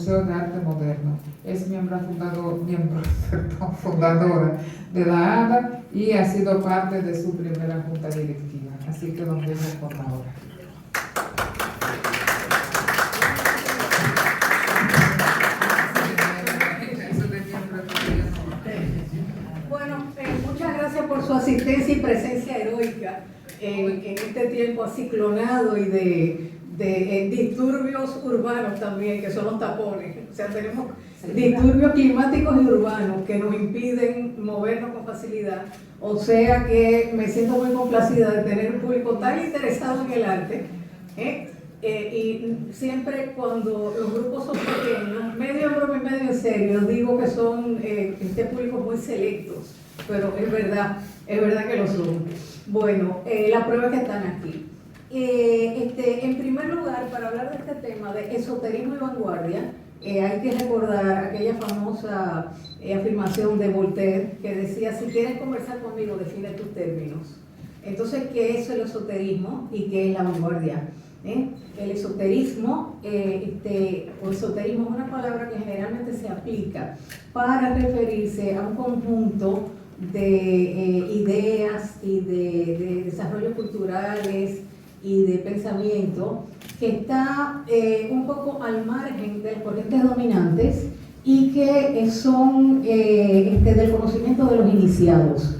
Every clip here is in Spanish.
Museo de Arte Moderno. Es fundadora de la ADA y ha sido parte de su primera junta directiva. Así que don Wilmer, por favor. Bueno, muchas gracias por su asistencia y presencia heroica en este tiempo aciclonado y de disturbios urbanos también, que son los tapones. O sea, tenemos disturbios climáticos y urbanos que nos impiden movernos con facilidad. O sea que me siento muy complacida de tener un público tan interesado en el arte. Y siempre cuando los grupos son pequeños, medio en broma y medio en serio, digo que son públicos muy selectos, pero es verdad que lo son. Bueno, la prueba es que están aquí. En primer lugar, para hablar de este tema de esoterismo y vanguardia, hay que recordar aquella famosa afirmación de Voltaire que decía: si quieres conversar conmigo, define tus términos. Entonces, ¿qué es el esoterismo y qué es la vanguardia? El esoterismo, o esoterismo es una palabra que generalmente se aplica para referirse a un conjunto de ideas y de desarrollos culturales y de pensamiento que está un poco al margen de las corrientes dominantes y que son del conocimiento de los iniciados.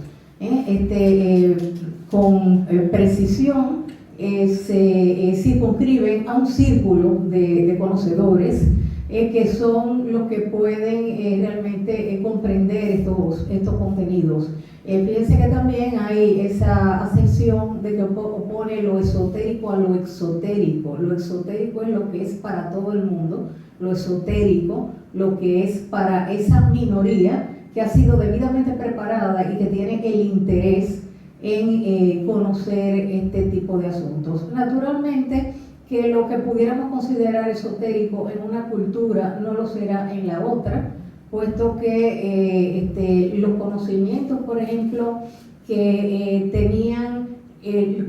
Con precisión se circunscriben a un círculo de conocedores que son los que pueden realmente comprender estos contenidos. Fíjense que también hay esa ascensión de que opone lo esotérico a lo exotérico. Lo exotérico es lo que es para todo el mundo, lo esotérico lo que es para esa minoría que ha sido debidamente preparada y que tiene el interés en conocer este tipo de asuntos. Naturalmente que lo que pudiéramos considerar esotérico en una cultura no lo será en la otra, puesto que los conocimientos, por ejemplo, que tenían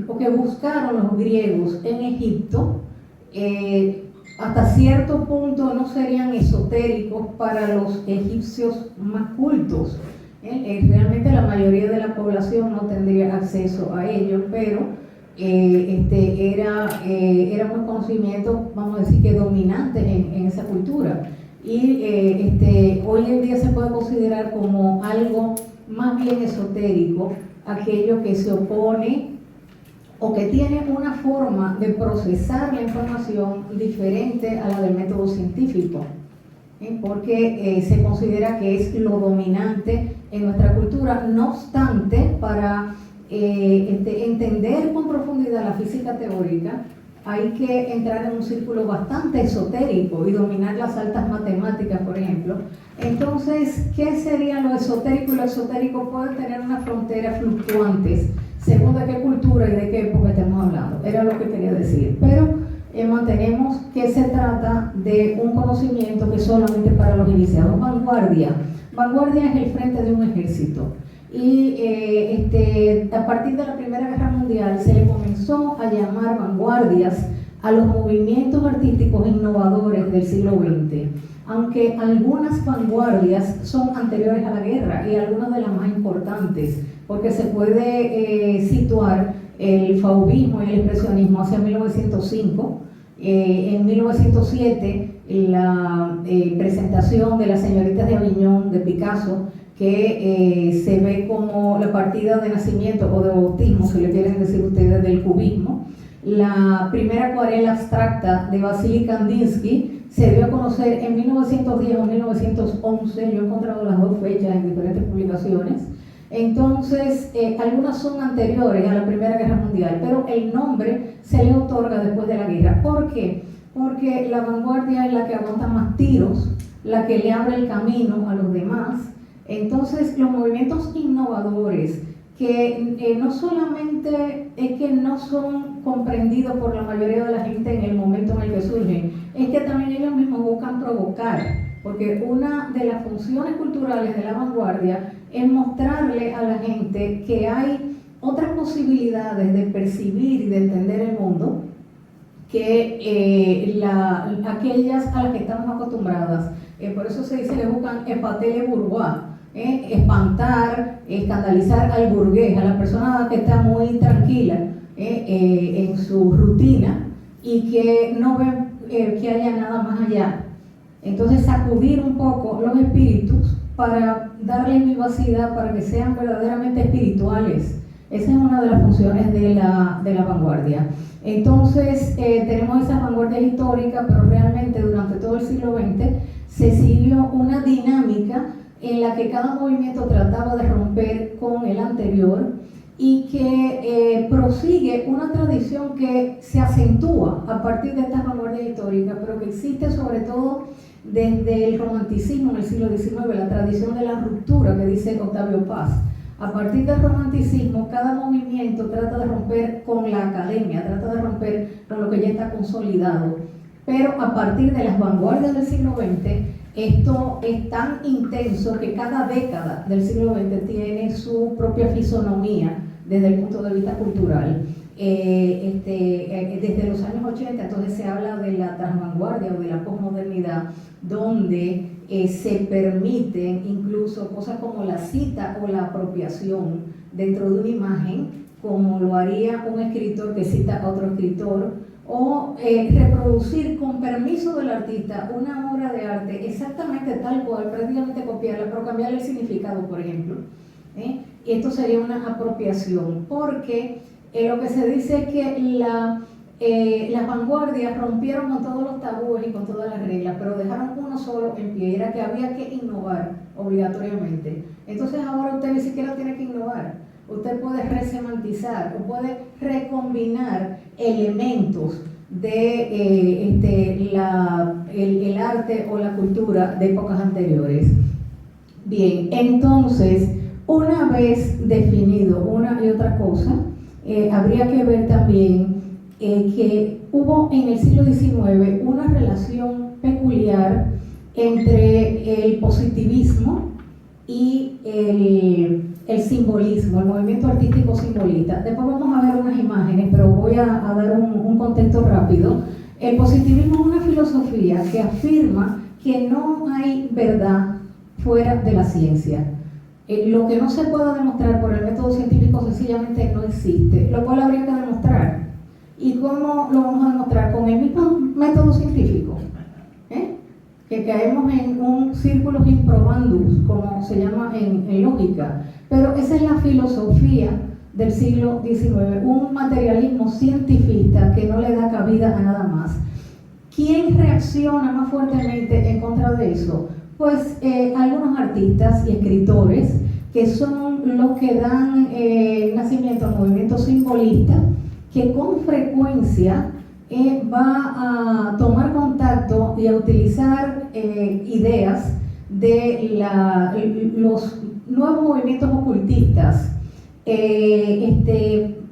o que buscaron los griegos en Egipto, hasta cierto punto no serían esotéricos para los egipcios más cultos. Realmente la mayoría de la población no tendría acceso a ellos, pero eran unos conocimientos, vamos a decir, que dominantes en esa cultura. Y hoy en día se puede considerar como algo más bien esotérico aquello que se opone o que tiene una forma de procesar la información diferente a la del método científico, porque se considera que es lo dominante en nuestra cultura. No obstante, para entender con profundidad la física teórica, hay que entrar en un círculo bastante esotérico y dominar las altas matemáticas, por ejemplo. Entonces, ¿qué sería lo esotérico? Y lo esotérico puede tener unas fronteras fluctuantes, según de qué cultura y de qué época estemos hablando. Era lo que quería decir. Pero mantenemos que se trata de un conocimiento que es solamente para los iniciados. Vanguardia. Vanguardia es el frente de un ejército. Y a partir de la Primera Guerra Mundial se le comenzó a llamar vanguardias a los movimientos artísticos innovadores del siglo XX, aunque algunas vanguardias son anteriores a la guerra y algunas de las más importantes, porque se puede situar el fauvismo y el expresionismo hacia 1905. En 1907 la presentación de Las señoritas de Aviñón de Picasso, que se ve como la partida de nacimiento o de bautismo, si le quieren decir ustedes, del cubismo. La primera acuarela abstracta de Vasily Kandinsky se dio a conocer en 1910 o 1911, yo he encontrado las dos fechas en diferentes publicaciones. Entonces, algunas son anteriores a la Primera Guerra Mundial, pero el nombre se le otorga después de la guerra. ¿Por qué? Porque la vanguardia es la que aguanta más tiros, la que le abre el camino a los demás. Entonces, los movimientos innovadores, que no solamente es que no son comprendidos por la mayoría de la gente en el momento en el que surgen, es que también ellos mismos buscan provocar, porque una de las funciones culturales de la vanguardia es mostrarle a la gente que hay otras posibilidades de percibir y de entender el mundo que aquellas a las que estamos acostumbradas, por eso se dice que buscan épater le bourgeois, espantar, escandalizar al burgués, a la persona que está muy tranquila en su rutina y que no ve que haya nada más allá. Entonces sacudir un poco los espíritus para darles vivacidad, para que sean verdaderamente espirituales. Esa es una de las funciones de la vanguardia. Entonces tenemos esas vanguardias históricas, pero realmente durante todo el siglo XX se siguió una dinámica en la que cada movimiento trataba de romper con el anterior y que prosigue una tradición que se acentúa a partir de estas vanguardias históricas, pero que existe sobre todo desde el romanticismo en el siglo XIX, la tradición de la ruptura que dice Octavio Paz. A partir del romanticismo, cada movimiento trata de romper con la academia, trata de romper con lo que ya está consolidado. Pero a partir de las vanguardias del siglo XX, esto es tan intenso que cada década del siglo XX tiene su propia fisonomía desde el punto de vista cultural. Desde los años 80, entonces se habla de la transvanguardia o de la posmodernidad, donde se permiten incluso cosas como la cita o la apropiación dentro de una imagen, como lo haría un escritor que cita a otro escritor, o reproducir con permiso del artista una obra de arte exactamente tal cual, prácticamente copiarla, pero cambiarle el significado, por ejemplo. Y esto sería una apropiación, porque lo que se dice es que las vanguardias rompieron con todos los tabúes y con todas las reglas, pero dejaron uno solo en pie, era que había que innovar obligatoriamente. Entonces ahora usted ni siquiera tiene que innovar, usted puede resemantizar o puede recombinar elementos de el arte o la cultura de épocas anteriores. Bien, entonces, una vez definido una y otra cosa, habría que ver también que hubo en el siglo XIX una relación peculiar entre el positivismo y el simbolismo, el movimiento artístico simbolista. Después vamos a ver unas imágenes, pero voy a dar un contexto rápido. El positivismo es una filosofía que afirma que no hay verdad fuera de la ciencia. Lo que no se pueda demostrar por el método científico sencillamente no existe, lo cual habría que demostrar. ¿Y cómo lo vamos a demostrar? Con el mismo método científico, que caemos en un círculo improbandus, como se llama en lógica. Pero esa es la filosofía del siglo XIX, un materialismo cientifista que no le da cabida a nada más. ¿Quién reacciona más fuertemente en contra de eso? Pues algunos artistas y escritores que son los que dan nacimiento al movimiento simbolista, que con frecuencia va a tomar contacto y a utilizar ideas de los nuevos movimientos ocultistas.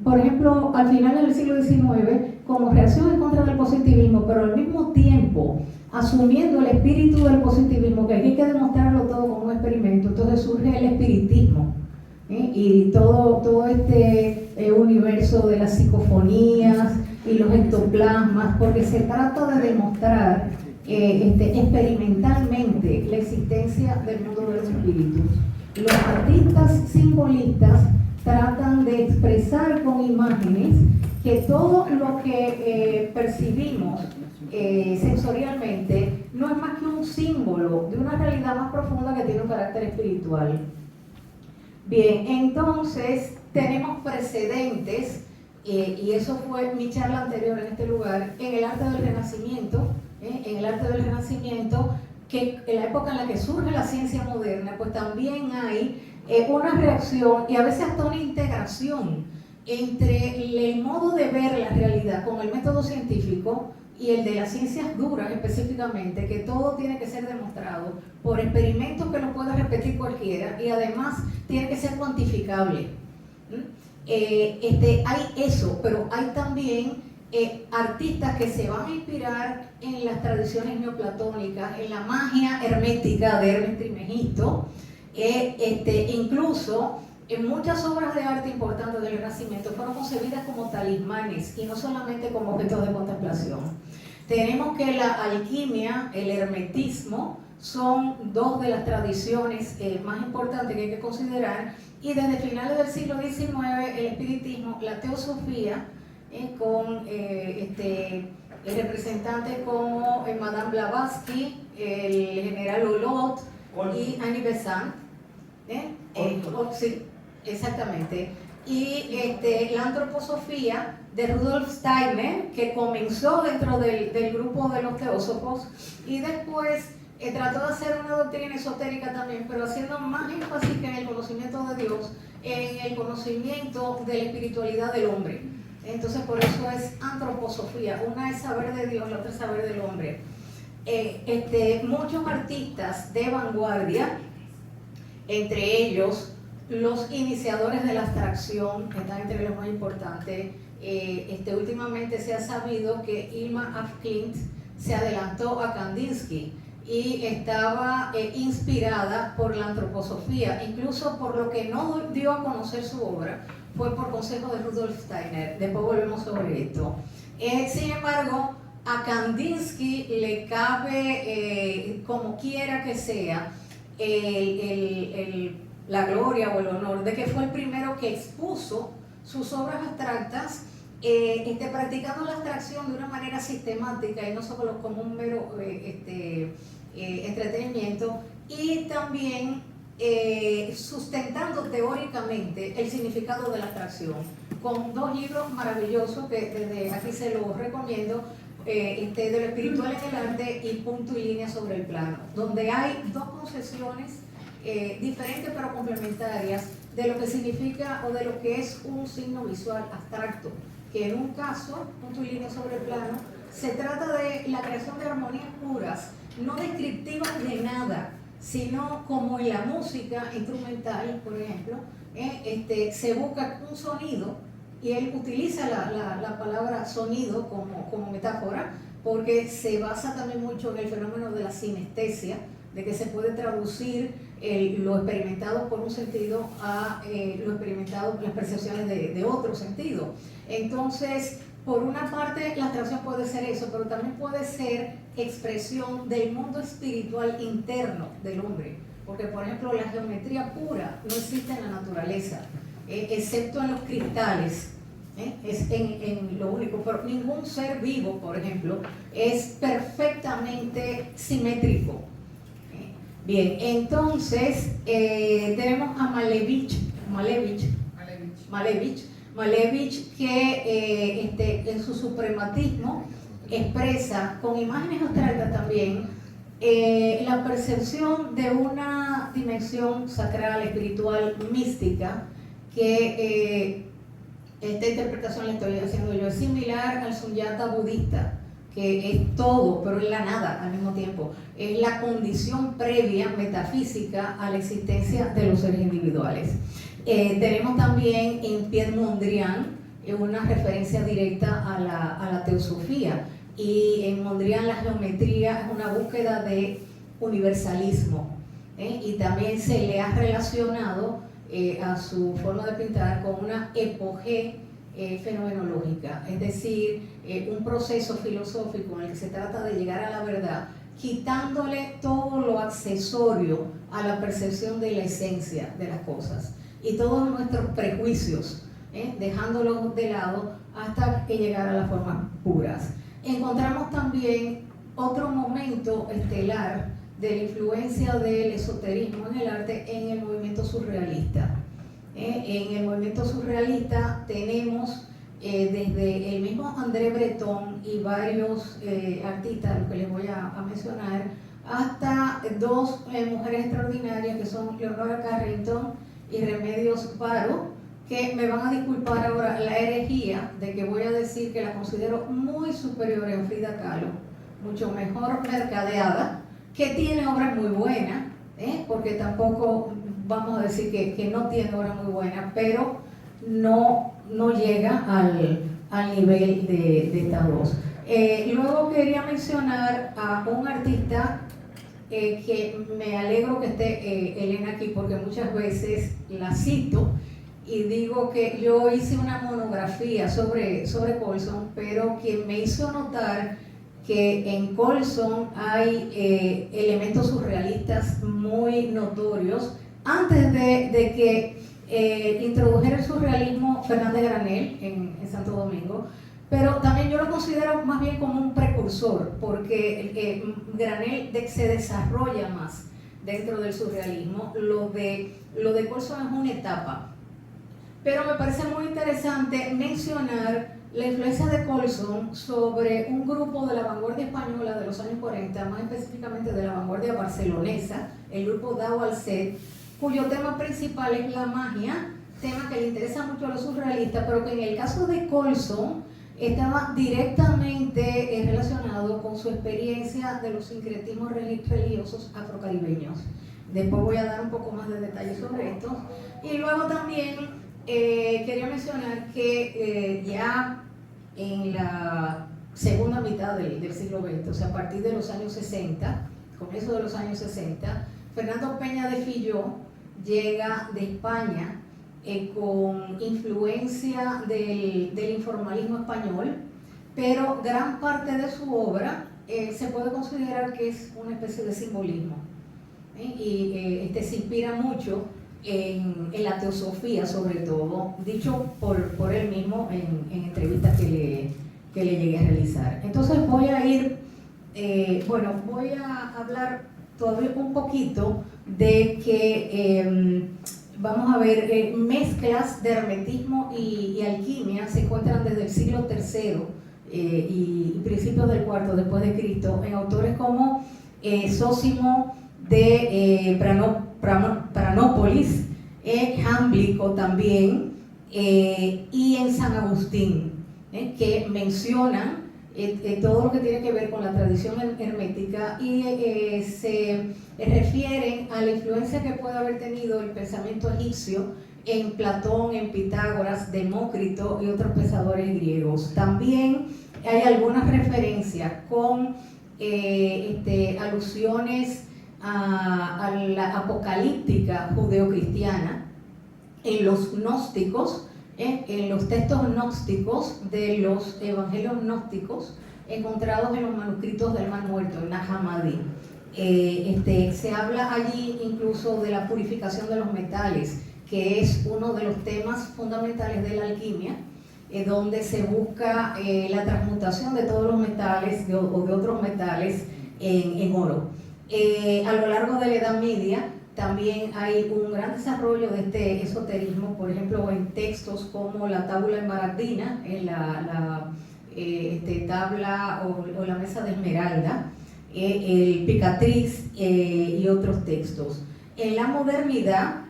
Por ejemplo, al final del siglo XIX, como reacción en contra del positivismo, pero al mismo tiempo asumiendo el espíritu del positivismo, que aquí hay que demostrarlo todo como un experimento, entonces surge el espiritismo, y todo este universo de las psicofonías y los ectoplasmas, porque se trata de demostrar experimentalmente la existencia del mundo de los espíritus. Los artistas simbolistas tratan de expresar con imágenes que todo lo que percibimos sensorialmente no es más que un símbolo de una realidad más profunda que tiene un carácter espiritual. Bien, entonces tenemos precedentes, y eso fue mi charla anterior en este lugar, en el arte del Renacimiento, que en la época en la que surge la ciencia moderna, pues también hay una reacción y a veces hasta una integración entre el modo de ver la realidad con el método científico y el de las ciencias duras específicamente, que todo tiene que ser demostrado por experimentos que lo pueda repetir cualquiera y además tiene que ser cuantificable. Hay eso, pero hay también artistas que se van a inspirar en las tradiciones neoplatónicas, en la magia hermética de Hermes Trismegisto, incluso muchas obras de arte importantes del Renacimiento fueron concebidas como talismanes y no solamente como objetos de contemplación. Tenemos que la alquimia, el hermetismo, son dos de las tradiciones más importantes que hay que considerar, y desde finales del siglo XIX el espiritismo, la teosofía, con representantes como Madame Blavatsky, el general Hulot y Annie Besant, sí, exactamente, y la antroposofía de Rudolf Steiner, que comenzó dentro del grupo de los teósofos y después trató de hacer una doctrina esotérica también, pero haciendo más énfasis que en el conocimiento de Dios, en el conocimiento de la espiritualidad del hombre. Entonces por eso es antroposofía, una es saber de Dios, la otra es saber del hombre. Muchos artistas de vanguardia, entre ellos los iniciadores de la abstracción, que están entre los más importantes. Últimamente se ha sabido que Irma af Klint se adelantó a Kandinsky y estaba inspirada por la antroposofía, incluso por lo que no dio a conocer su obra, fue por consejo de Rudolf Steiner. Después volvemos sobre esto. Sin embargo, a Kandinsky le cabe, como quiera que sea, la gloria o el honor de que fue el primero que expuso sus obras abstractas, practicando la abstracción de una manera sistemática y no solo como un mero entretenimiento, y también sustentando teóricamente el significado de la abstracción, con dos libros maravillosos que desde aquí se los recomiendo, de lo espiritual en el arte y Punto y Línea sobre el plano, donde hay dos concepciones diferentes pero complementarias de lo que significa o de lo que es un signo visual abstracto, que en un caso, Punto y Línea sobre el plano, se trata de la creación de armonías puras, no descriptivas de nada, sino como en la música instrumental, por ejemplo, se busca un sonido, y él utiliza la palabra sonido como metáfora, porque se basa también mucho en el fenómeno de la sinestesia, de que se puede traducir lo experimentado por un sentido a lo experimentado por las percepciones de otro sentido. Entonces, por una parte, la abstracción puede ser eso, pero también puede ser expresión del mundo espiritual interno del hombre, porque, por ejemplo, la geometría pura no existe en la naturaleza, excepto en los cristales. Es en lo único, pero ningún ser vivo, por ejemplo, es perfectamente simétrico. Bien, entonces tenemos a Malevich, que en su suprematismo expresa con imágenes abstractas también la percepción de una dimensión sacral, espiritual, mística, que esta interpretación la estoy haciendo yo, es similar al sunyata budista, que es todo, pero es la nada al mismo tiempo. Es la condición previa metafísica a la existencia de los seres individuales. Tenemos también en Pierre Mondrian una referencia directa a la teosofía, y en Mondrian la geometría es una búsqueda de universalismo, y también se le ha relacionado a su forma de pintar con una epogé fenomenológica, es decir, un proceso filosófico en el que se trata de llegar a la verdad, quitándole todo lo accesorio a la percepción de la esencia de las cosas y todos nuestros prejuicios, dejándolos de lado hasta que llegar a las formas puras. Encontramos también otro momento estelar de la influencia del esoterismo en el arte en el movimiento surrealista. En el movimiento surrealista tenemos desde el mismo André Breton y varios artistas, los que les voy a mencionar, hasta dos mujeres extraordinarias que son Leonora Carrington y Remedios Varo, que me van a disculpar ahora la herejía de que voy a decir que la considero muy superior a Frida Kahlo, mucho mejor mercadeada, que tiene obras muy buenas, porque tampoco vamos a decir que no tiene obras muy buenas, pero no llega al nivel de estas dos. Luego quería mencionar a un artista que me alegro que esté Elena aquí, porque muchas veces la cito y digo que yo hice una monografía sobre Colson, pero quien me hizo notar que en Colson hay elementos surrealistas muy notorios. Antes de que introdujera el surrealismo Fernández Granell en Santo Domingo, pero también yo lo considero más bien como un precursor, porque Granell se desarrolla más dentro del surrealismo. Lo de Colson es una etapa, pero me parece muy interesante mencionar la influencia de Colson sobre un grupo de la vanguardia española de los años 40, más específicamente de la vanguardia barcelonesa, el grupo Dau al Set, cuyo tema principal es la magia, tema que le interesa mucho a los surrealistas, pero que en el caso de Colson estaba directamente relacionado con su experiencia de los sincretismos religiosos afrocaribeños. Después voy a dar un poco más de detalles sobre esto. Y luego también quería mencionar que ya en la segunda mitad del siglo XX, o sea, a partir de los años 60, comienzo de los años 60, Fernando Peña de Filló llega de España con influencia del informalismo español, pero gran parte de su obra se puede considerar que es una especie de simbolismo, y se inspira mucho en la teosofía, sobre todo, dicho por él mismo en entrevistas que le llegué a realizar. Entonces voy a voy a hablar todavía un poquito de que vamos a ver mezclas de hermetismo y alquimia se encuentran desde el siglo III y principios del IV después de Cristo en autores como Zósimo de Pranópolis, Jámblico también, y en San Agustín, que mencionan todo lo que tiene que ver con la tradición hermética y se refieren a la influencia que puede haber tenido el pensamiento egipcio en Platón, en Pitágoras, Demócrito y otros pensadores griegos. También hay algunas referencias con alusiones a la apocalíptica judeocristiana en los gnósticos, en los textos gnósticos de los evangelios gnósticos encontrados en los manuscritos del Mar Muerto, en Nag Hammadi. Se habla allí incluso de la purificación de los metales, que es uno de los temas fundamentales de la alquimia, donde se busca la transmutación de todos los metales o de otros metales en oro. A lo largo de la Edad Media también hay un gran desarrollo de este esoterismo, por ejemplo, en textos como la Tábula Esmaragdina, en la tabla o la Mesa de Esmeralda, el Picatrix y otros textos. En la modernidad,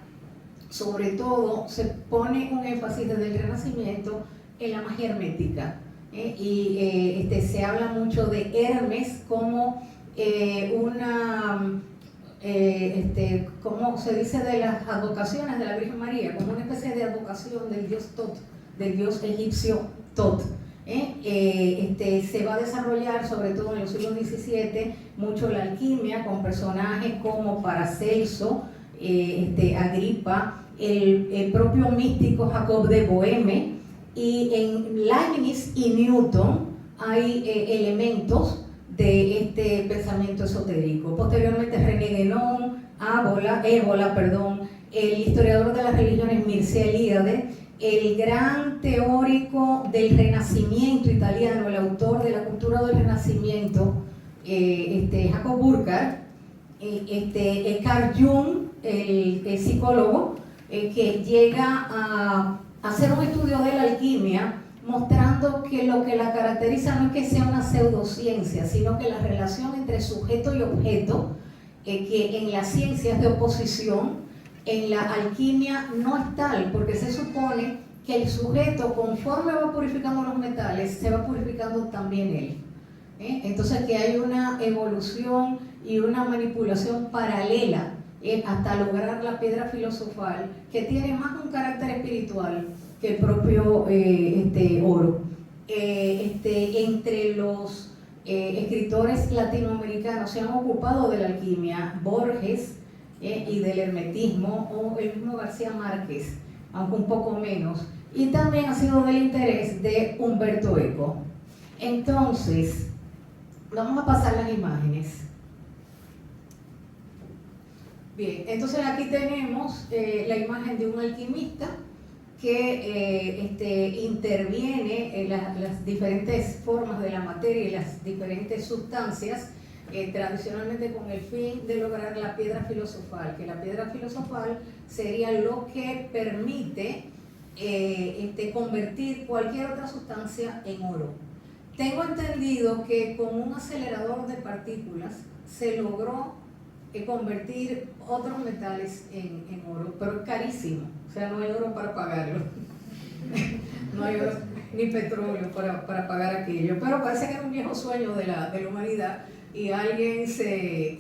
sobre todo, se pone un énfasis desde el Renacimiento en la magia hermética, se habla mucho de Hermes como como se dice de las advocaciones de la Virgen María, como una especie de advocación del dios Tot, del dios egipcio Tot. Se va a desarrollar, sobre todo en los siglos XVII, mucho la alquimia con personajes como Paracelso, Agripa, el propio místico Jacob de Boheme, y en Leibniz y Newton hay elementos de este pensamiento esotérico. Posteriormente René Guénon, Ébola, el historiador de las religiones Mircea Eliade, el gran teórico del Renacimiento italiano, el autor de la cultura del Renacimiento, Jacob Burckhardt, Carl Jung, el psicólogo, que llega a hacer un estudio de la alquimia, mostrando que lo que la caracteriza no es que sea una pseudociencia, sino que la relación entre sujeto y objeto, que en la ciencia es de oposición, en la alquimia no es tal, porque se supone que el sujeto, conforme va purificando los metales, se va purificando también él. Entonces que hay una evolución y una manipulación paralela hasta lograr la piedra filosofal, que tiene más un carácter espiritual que el propio oro. Entre los escritores latinoamericanos se han ocupado de la alquimia, Borges y del hermetismo, o el mismo García Márquez, aunque un poco menos, y también ha sido del interés de Humberto Eco. Entonces, vamos a pasar las imágenes. Bien, entonces aquí tenemos la imagen de un alquimista que interviene en las diferentes formas de la materia y las diferentes sustancias, tradicionalmente con el fin de lograr la piedra filosofal, que la piedra filosofal sería lo que permite convertir cualquier otra sustancia en oro. Tengo entendido que con un acelerador de partículas se logró convertir otros metales en oro, pero es carísimo, o sea, no hay oro para pagarlo. No hay oro ni petróleo para pagar aquello, pero parece que era un viejo sueño de la humanidad y alguien se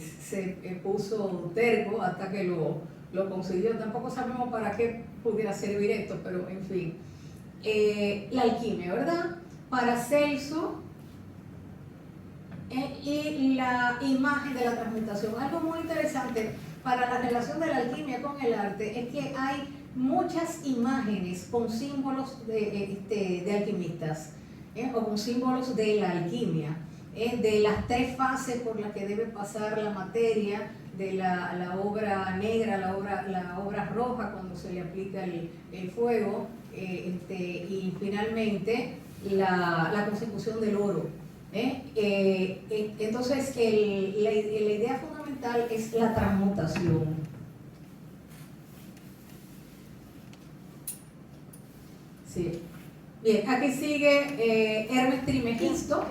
puso terco hasta que lo consiguió. Tampoco sabemos para qué pudiera servir esto, pero en fin. La alquimia, ¿verdad? Paracelso y la imagen de la transmutación. Algo muy interesante para la relación de la alquimia con el arte es que hay muchas imágenes con símbolos de alquimistas, o con símbolos de la alquimia, de las tres fases por las que debe pasar la materia, de la obra negra, la obra roja cuando se le aplica el fuego, y finalmente la consecución del oro. Entonces la idea fundamental es la transmutación. Sí. Bien, aquí sigue Hermes Trismegisto,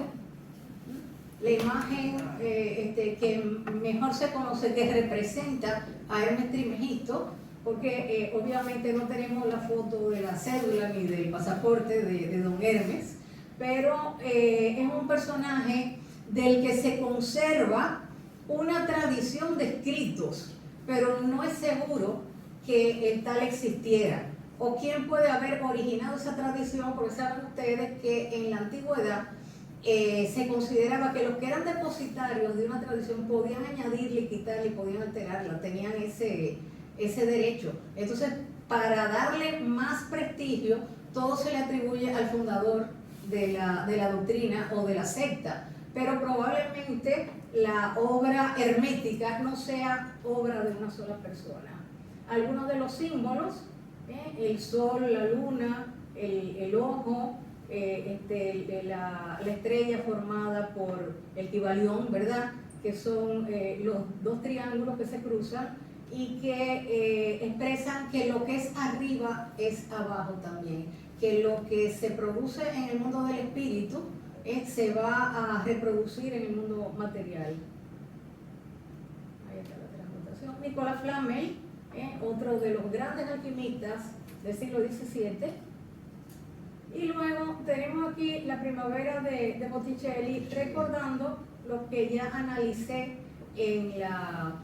la imagen que mejor se conoce, que representa a Hermes Trismegisto, porque obviamente no tenemos la foto de la cédula ni del pasaporte de don Hermes, pero es un personaje del que se conserva una tradición de escritos, pero no es seguro que el tal existiera, o quién puede haber originado esa tradición, porque saben ustedes que en la antigüedad se consideraba que los que eran depositarios de una tradición podían añadirle, quitarle, podían alterarla, tenían ese derecho. Entonces, para darle más prestigio, todo se le atribuye al fundador de la doctrina o de la secta, pero probablemente la obra hermética no sea obra de una sola persona. Algunos de los símbolos, el sol, la luna, el ojo, la estrella formada por el Kybalión, ¿verdad? Que son los dos triángulos que se cruzan y que expresan que lo que es arriba es abajo también, que lo que se produce en el mundo del espíritu se va a reproducir en el mundo material. Ahí está la transmutación. Nicolas Flamel, otro de los grandes alquimistas del siglo XVII. Y luego tenemos aquí la primavera de Botticelli, recordando lo que ya analicé en la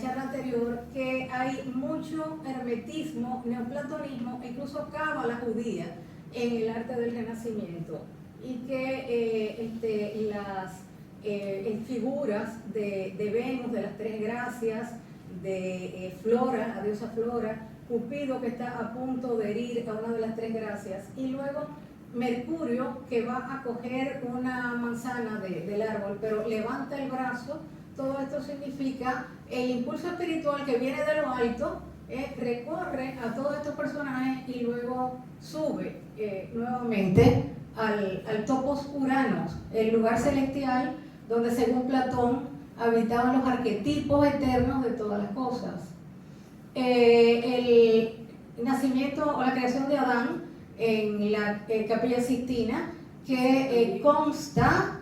charla anterior, que hay mucho hermetismo, neoplatonismo, incluso cábala judía en el arte del Renacimiento, y que las figuras de Venus, de las tres gracias, de Flora, la diosa Flora, Cupido que está a punto de herir a una de las tres gracias, y luego Mercurio que va a coger una manzana del árbol, pero levanta el brazo. Todo esto significa el impulso espiritual que viene de lo alto, recorre a todos estos personajes y luego sube nuevamente al topos Uranos, el lugar celestial donde según Platón habitaban los arquetipos eternos de todas las cosas. El nacimiento o la creación de Adán en la Capilla Sixtina, que consta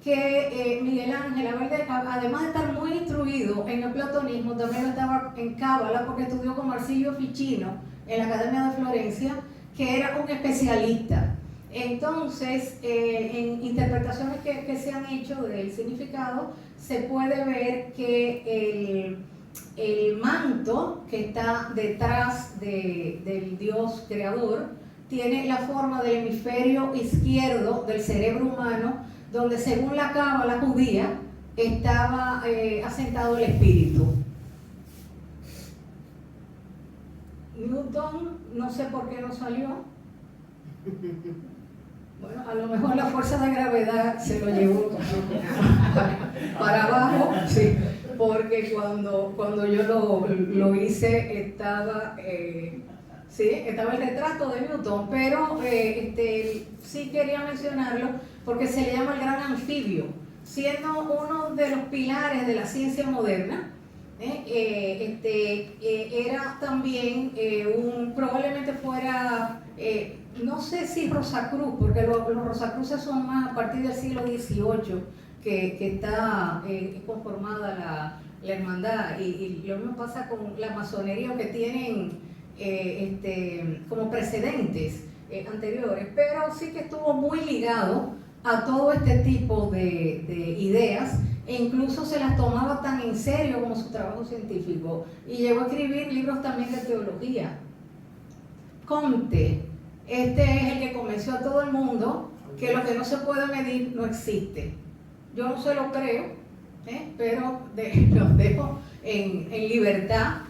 que Miguel Ángel, además de estar muy instruido en el platonismo, también estaba en cábala porque estudió con Marsilio Ficino en la Academia de Florencia, que era un especialista. Entonces, en interpretaciones que se han hecho del significado, se puede ver que el manto que está detrás del Dios creador tiene la forma del hemisferio izquierdo del cerebro humano, donde según la cábala judía estaba asentado el espíritu. Newton, no sé por qué no salió. Bueno, a lo mejor la fuerza de gravedad se lo llevó para abajo, sí, porque cuando yo lo hice estaba el retrato de Newton, pero sí quería mencionarlo porque se le llama el gran anfibio, siendo uno de los pilares de la ciencia moderna. Era también probablemente fuera, no sé si Rosacruz, porque los Rosacruces son más a partir del siglo XVIII que está conformada la hermandad, y lo mismo pasa con la masonería, que tienen como precedentes anteriores, pero sí que estuvo muy ligado a todo este tipo de ideas, e incluso se las tomaba tan en serio como su trabajo científico, y llegó a escribir libros también de teología. Comte, es el que convenció a todo el mundo que lo que no se puede medir no existe. Yo no se lo creo, pero los dejo en libertad.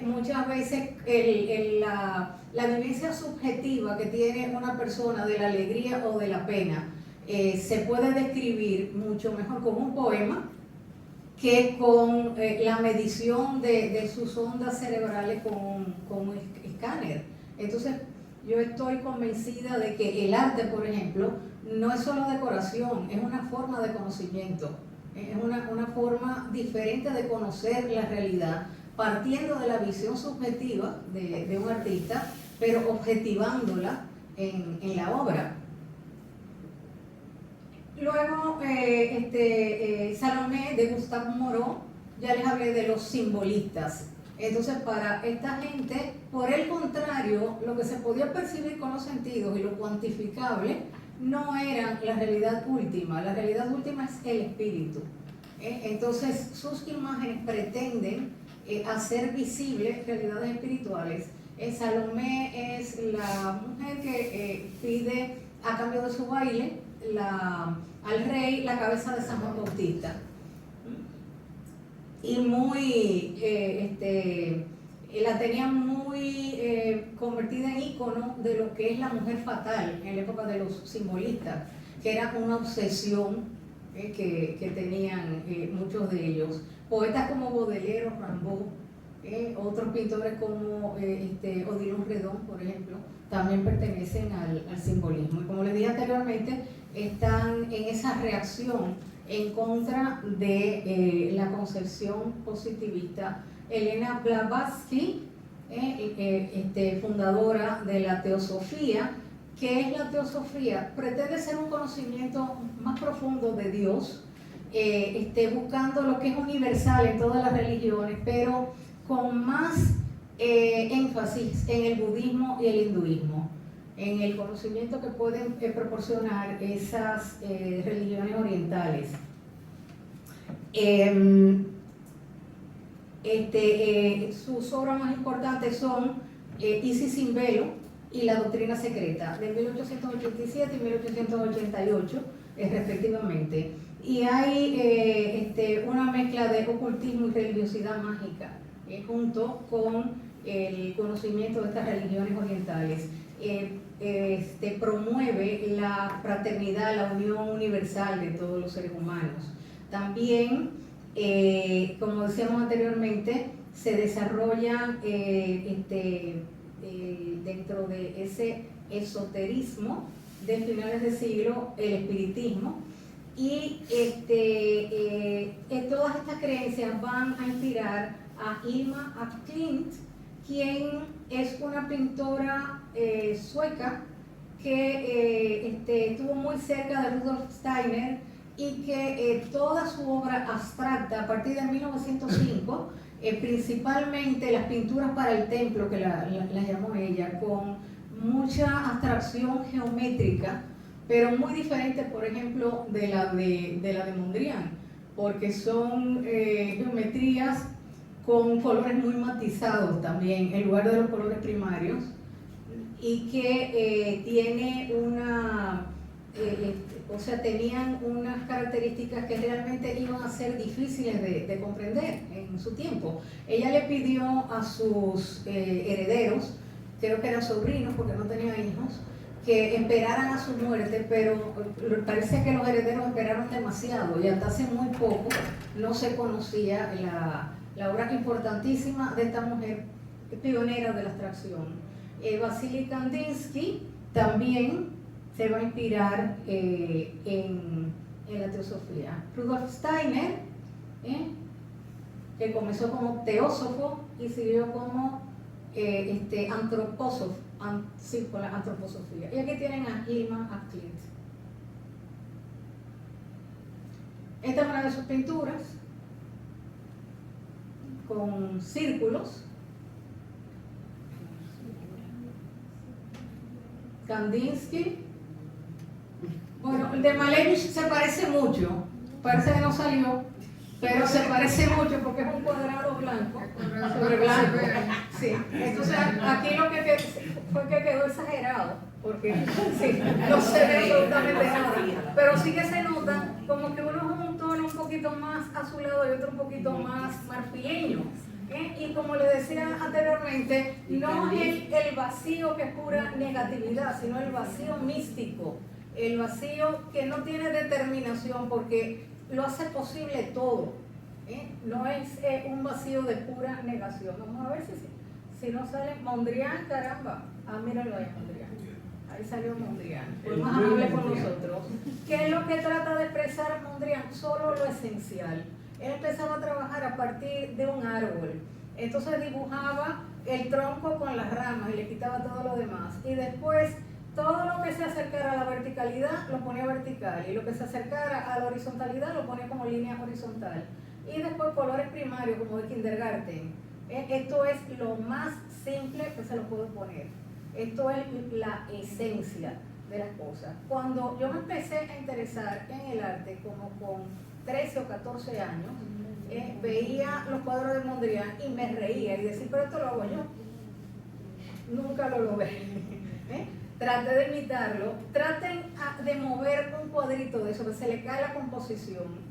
Muchas veces la vivencia subjetiva que tiene una persona de la alegría o de la pena se puede describir mucho mejor con un poema que con la medición de sus ondas cerebrales con un escáner. Entonces, yo estoy convencida de que el arte, por ejemplo, no es solo decoración, es una forma de conocimiento, es una forma diferente de conocer la realidad, partiendo de la visión subjetiva de un artista, pero objetivándola en la obra. Luego, Salomé, de Gustave Moreau, ya les hablé de los simbolistas. Entonces, para esta gente, por el contrario, lo que se podía percibir con los sentidos y lo cuantificable no era la realidad última es el espíritu. Entonces, sus imágenes pretenden hacer visibles realidades espirituales. Salomé es la mujer que pide, a cambio de su baile, al rey la cabeza de San Juan Bautista. Y la tenían muy convertida en ícono de lo que es la mujer fatal en la época de los simbolistas, que era una obsesión que tenían muchos de ellos. Poetas como Baudelaire, Rimbaud, otros pintores como Odilon Redon, por ejemplo, también pertenecen al simbolismo. Y como les dije anteriormente, están en esa reacción en contra de la concepción positivista. Elena Blavatsky, fundadora de la teosofía. ¿Qué es la teosofía? Pretende ser un conocimiento más profundo de Dios, buscando lo que es universal en todas las religiones, pero con más énfasis en el budismo y el hinduismo, en el conocimiento que pueden proporcionar esas religiones orientales. Sus obras más importantes son Isis sin velo y La doctrina secreta, de 1887 y 1888 respectivamente. Y hay una mezcla de ocultismo y religiosidad mágica junto con el conocimiento de estas religiones orientales. Promueve la fraternidad, la unión universal de todos los seres humanos. También, como decíamos anteriormente, se desarrolla dentro de ese esoterismo de finales de siglo el espiritismo, y todas estas creencias van a inspirar a Irma af Klint, quien es una pintora sueca que estuvo muy cerca de Rudolf Steiner, y que toda su obra abstracta a partir de 1905, principalmente las pinturas para el templo, que la llamó ella, con mucha abstracción geométrica, pero muy diferente, por ejemplo, de la de Mondrian, porque son geometrías con colores muy matizados también, en lugar de los colores primarios, y que tiene o sea, tenían unas características que realmente iban a ser difíciles de comprender en su tiempo. Ella le pidió a sus herederos, creo que eran sobrinos porque no tenía hijos, que esperaran a su muerte, pero parece que los herederos esperaron demasiado y hasta hace muy poco no se conocía la obra importantísima de esta mujer pionera de la abstracción. Vasily Kandinsky también se va a inspirar en la teosofía. Rudolf Steiner, que comenzó como teósofo y siguió como antropósofo, sí, con la antroposofía. Y aquí tienen a Hilma af Klint. Esta es una de sus pinturas con círculos. Kandinsky. Bueno, el de Malevich se parece mucho, parece que no salió, pero se parece mucho porque es un cuadrado blanco sobre blanco. Sí. Entonces aquí lo que fue que quedó exagerado, porque sí, no se ve absolutamente nada, pero sí que se nota como que uno es un tono un poquito más azulado y otro un poquito más marfileño. Y como le decía anteriormente, no es el vacío que es pura negatividad, sino el vacío místico, el vacío que no tiene determinación porque lo hace posible todo. No es un vacío de pura negación. Vamos a ver si no sale Mondrian, caramba. Ah, míralo ahí, Mondrian. Ahí salió Mondrian. Fue más amable con nosotros. ¿Qué es lo que trata de expresar Mondrian? Solo lo esencial. Él empezaba a trabajar a partir de un árbol. Entonces dibujaba el tronco con las ramas y le quitaba todo lo demás. Y después todo lo que se acercara a la verticalidad lo ponía vertical. Y lo que se acercara a la horizontalidad lo ponía como línea horizontal. Y después colores primarios como de kindergarten. Esto es lo más simple que se lo puedo poner. Esto es la esencia de las cosas. Cuando yo me empecé a interesar en el arte como con 13 o 14 años, veía los cuadros de Mondrian y me reía y decía, pero esto lo hago yo. Nunca lo logré. Traté de imitarlo. Traten de mover un cuadrito de eso, que se le cae la composición.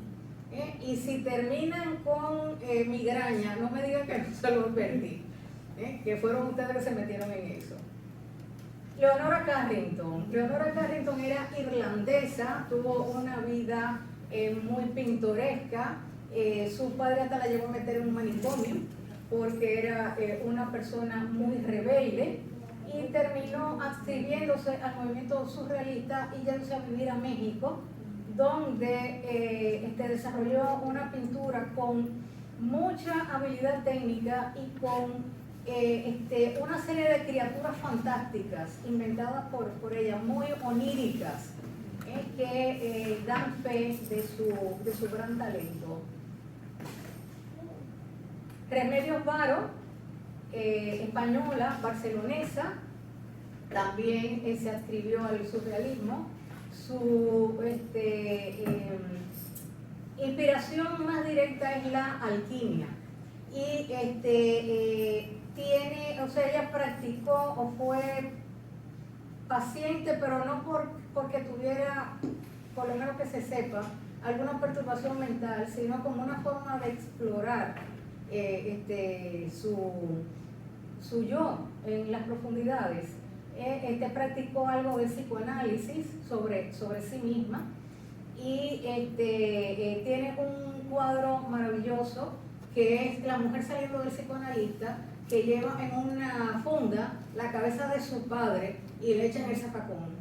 Y si terminan con migraña, no me digan que no se lo perdí. Que fueron ustedes que se metieron en eso. Leonora Carrington. Leonora Carrington era irlandesa, tuvo una vida muy pintoresca. Su padre hasta la llevó a meter en un manicomio porque era una persona muy rebelde y terminó adscribiéndose al movimiento surrealista y yéndose a vivir a México, donde desarrolló una pintura con mucha habilidad técnica y con una serie de criaturas fantásticas inventadas por ella, muy oníricas, que dan fe de su gran talento. Remedios Varo, española, barcelonesa, también se adscribió al surrealismo. Su inspiración más directa es la alquimia y ella practicó o fue paciente, pero no porque tuviera, por lo menos que se sepa, alguna perturbación mental, sino como una forma de explorar su yo en las profundidades. Practicó algo de psicoanálisis sobre sí misma y tiene un cuadro maravilloso que es la mujer saliendo del psicoanalista, que lleva en una funda la cabeza de su padre y le echan el zafacón.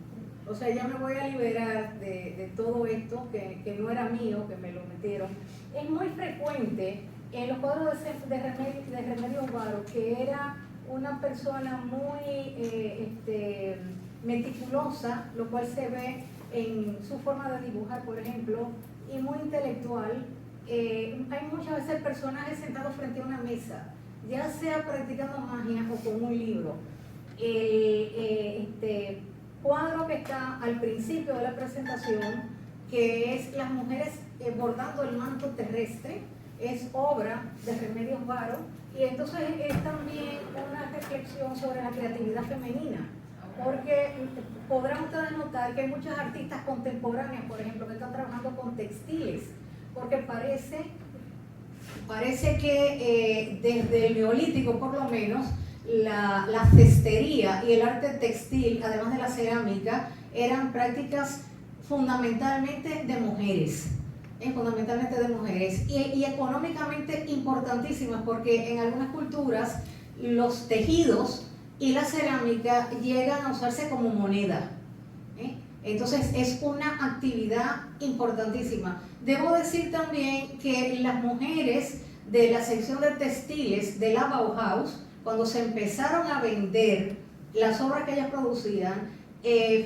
O sea, ya me voy a liberar de todo esto que no era mío, que me lo metieron. Es muy frecuente en los cuadros de Remedios Varo, que era una persona muy meticulosa, lo cual se ve en su forma de dibujar, por ejemplo, y muy intelectual. Hay muchas veces personajes sentados frente a una mesa, ya sea practicando magia o con un libro. Cuadro que está al principio de la presentación, que es las mujeres bordando el manto terrestre, es obra de Remedios Varo, y entonces es también una reflexión sobre la creatividad femenina. porque podrán ustedes notar que hay muchas artistas contemporáneas, por ejemplo, que están trabajando con textiles, porque parece que desde el neolítico por lo menos la cestería y el arte textil, además de la cerámica, eran prácticas fundamentalmente de mujeres. Y económicamente importantísimas, porque en algunas culturas los tejidos y la cerámica llegan a usarse como moneda. Entonces es una actividad importantísima. Debo decir también que las mujeres de la sección de textiles de la Bauhaus, cuando se empezaron a vender las obras que ellas producían,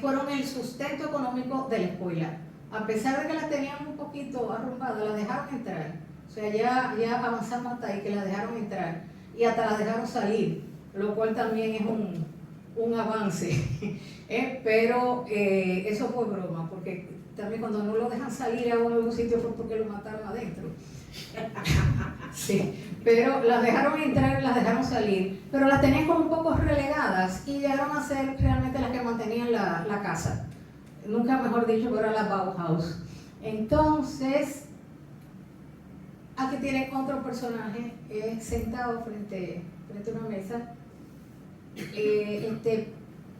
fueron el sustento económico de la escuela. A pesar de que las tenían un poquito arrumbadas, las dejaron entrar. O sea, ya avanzamos hasta ahí, que las dejaron entrar y hasta las dejaron salir, lo cual también es un avance. Pero eso fue broma, porque también cuando no lo dejan salir a uno de un sitio fue porque lo mataron adentro. Sí, pero las dejaron entrar y las dejaron salir, pero las tenían como un poco relegadas y llegaron a ser realmente las que mantenían la casa. Nunca mejor dicho, pero era la Bauhaus. Entonces, aquí tienen otro personaje sentado frente a una mesa.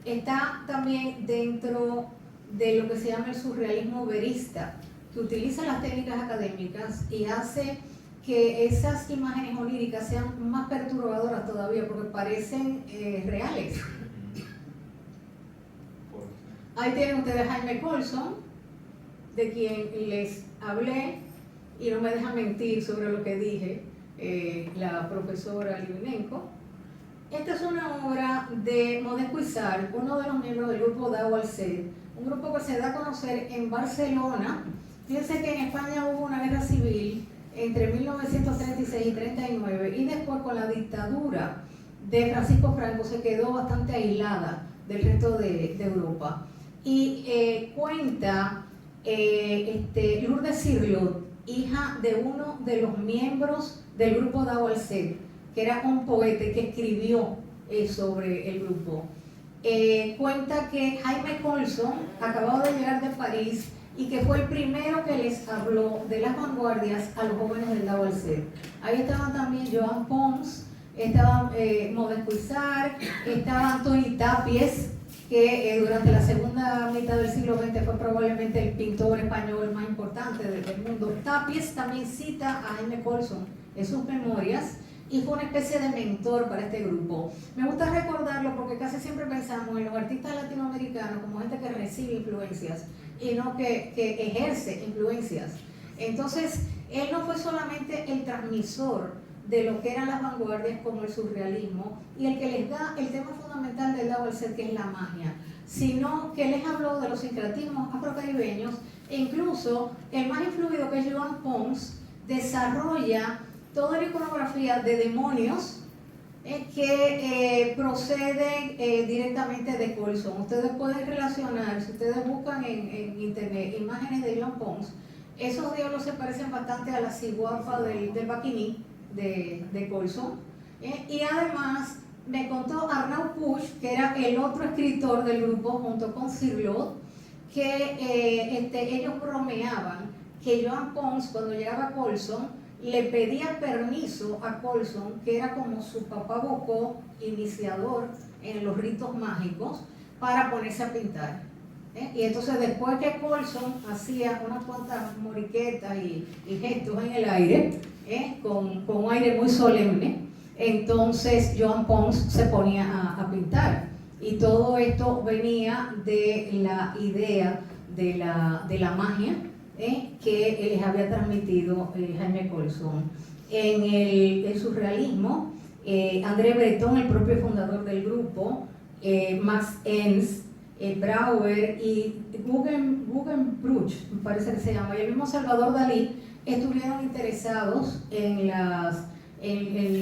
Está también dentro de lo que se llama el surrealismo verista, que utiliza las técnicas académicas y hace que esas imágenes oníricas sean más perturbadoras todavía, porque parecen reales. Ahí tienen ustedes a Jaime Colson, de quien les hablé, y no me deja mentir sobre lo que dije la profesora Livinenko. Esta es una obra de Modest Cuissard, uno de los miembros del grupo Dao al Set, un grupo que se da a conocer en Barcelona. Fíjense que en España hubo una guerra civil entre 1936 y 39, y después con la dictadura de Francisco Franco se quedó bastante aislada del resto de Europa. Y cuenta Lourdes Cirlot, hija de uno de los miembros del grupo Dao al Set, que era un poeta que escribió sobre el grupo. Cuenta que Jaime Colson acababa de llegar de París y que fue el primero que les habló de las vanguardias a los jóvenes del Dao al Set. Ahí estaban también Joan Pons, estaba Modest Cuissard, estaba Antoni Tàpies, que durante la segunda mitad del siglo XX fue probablemente el pintor español más importante del mundo. Tàpies también cita a Jaime Colson en sus memorias y fue una especie de mentor para este grupo. Me gusta recordarlo porque casi siempre pensamos en los artistas latinoamericanos como gente que recibe influencias y no que ejerce influencias. Entonces, él no fue solamente el transmisor de lo que eran las vanguardias como el surrealismo y el que les da el tema fundamental del Dao al Set, que es la magia, sino que les habló de los sincretismos afrocaribeños, e incluso el más influido, que es Joan Pons, desarrolla toda la iconografía de demonios que proceden directamente de Colson. Ustedes pueden relacionar, si ustedes buscan en internet imágenes de Joan Pons, esos diablos se parecen bastante a la ciguapa del Baquini de Colson. Y además me contó Arnaud Puig, que era el otro escritor del grupo junto con Cirlot, que ellos bromeaban que Joan Pons, cuando llegaba a Colson, le pedía permiso a Colson, que era como su papá Bocó, iniciador en los ritos mágicos, para ponerse a pintar. Y entonces después que Colson hacía unas cuantas moriquetas y gestos en el aire, con un aire muy solemne, entonces Joan Pons se ponía a pintar. Y todo esto venía de la idea de la magia que les había transmitido Jaime Colson. En el surrealismo, André Breton, el propio fundador del grupo, Max Ernst, Brauer y Guggenbruch, me parece que se llama, y el mismo Salvador Dalí, estuvieron interesados en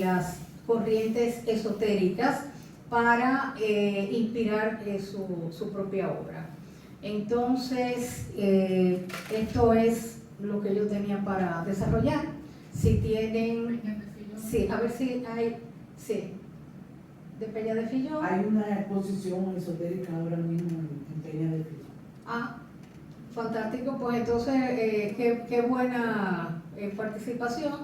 las corrientes esotéricas para inspirar su propia obra. Entonces, esto es lo que yo tenía para desarrollar. Si tienen, sí, a ver si hay, sí. de Peña de Filló. Hay una exposición esotérica ahora mismo en Peña de Filló. Ah, fantástico, pues entonces qué buena participación,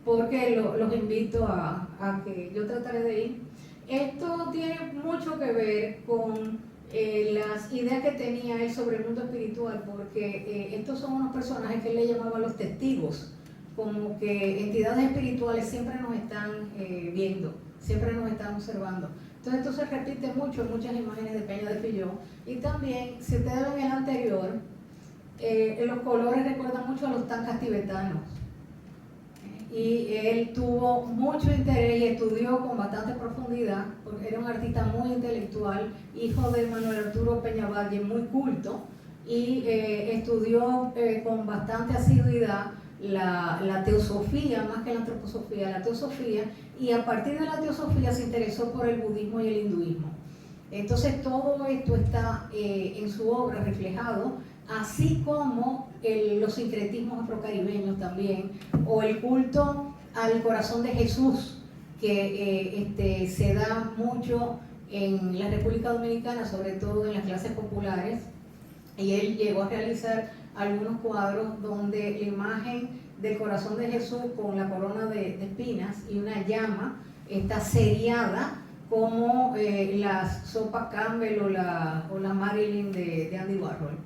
porque los invito a que yo trataré de ir. Esto tiene mucho que ver con las ideas que tenía él sobre el mundo espiritual, porque estos son unos personajes que él le llamaba los testigos, como que entidades espirituales siempre nos están viendo, siempre nos están observando. Entonces esto se repite mucho en muchas imágenes de Peña de Filló. Y también, si ustedes ven el anterior, los colores recuerdan mucho a los tankas tibetanos. Y él tuvo mucho interés y estudió con bastante profundidad, porque era un artista muy intelectual, hijo de Manuel Arturo Peñavalle, muy culto, y estudió con bastante asiduidad la teosofía, más que la antroposofía, la teosofía, y a partir de la teosofía se interesó por el budismo y el hinduismo. Entonces todo esto está en su obra reflejado, así como los sincretismos afrocaribeños también, o el culto al corazón de Jesús, que se da mucho en la República Dominicana, sobre todo en las clases populares, y él llegó a realizar algunos cuadros donde la imagen del corazón de Jesús con la corona de espinas y una llama está seriada como las sopas Campbell o la Marilyn de Andy Warhol.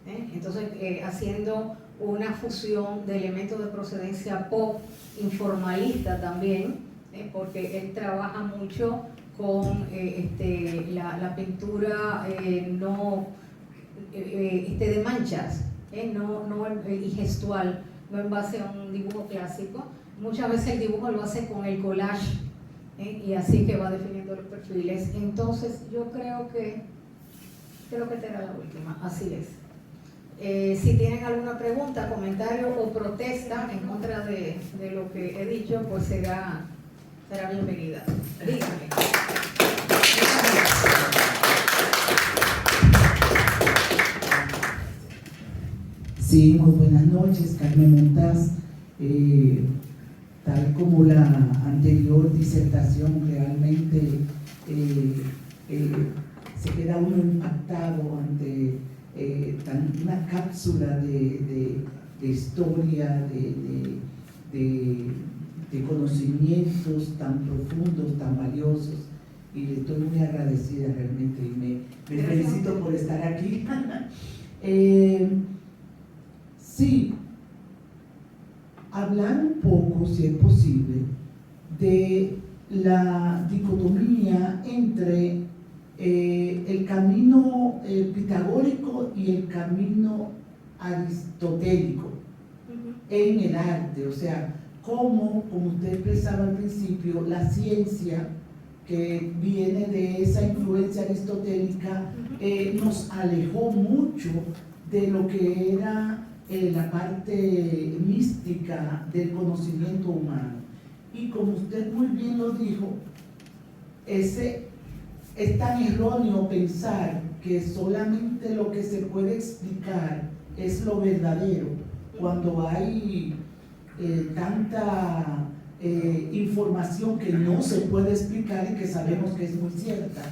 Entonces, haciendo una fusión de elementos de procedencia pop, informalista también, porque él trabaja mucho con la pintura de manchas, y gestual, no en base a un dibujo clásico. Muchas veces el dibujo lo hace con el collage, y así que va definiendo los perfiles. Entonces, yo creo que esta era la última, así es. Si tienen alguna pregunta, comentario o protesta en contra de lo que he dicho, pues será bienvenida. Díganme. Sí, muy buenas noches, Carmen Montaz. Tal como la anterior disertación, realmente se queda uno impactado ante una cápsula de historia, de conocimientos tan profundos, tan valiosos, y le estoy muy agradecida realmente y me felicito por estar aquí. Sí, hablar un poco, si es posible, de la dicotomía entre el camino pitagórico y el camino aristotélico en el arte. O sea, como usted expresaba al principio, la ciencia que viene de esa influencia aristotélica nos alejó mucho de lo que era la parte mística del conocimiento humano. Y como usted muy bien lo dijo, es tan erróneo pensar que solamente lo que se puede explicar es lo verdadero, cuando hay tanta información que no se puede explicar y que sabemos que es muy cierta.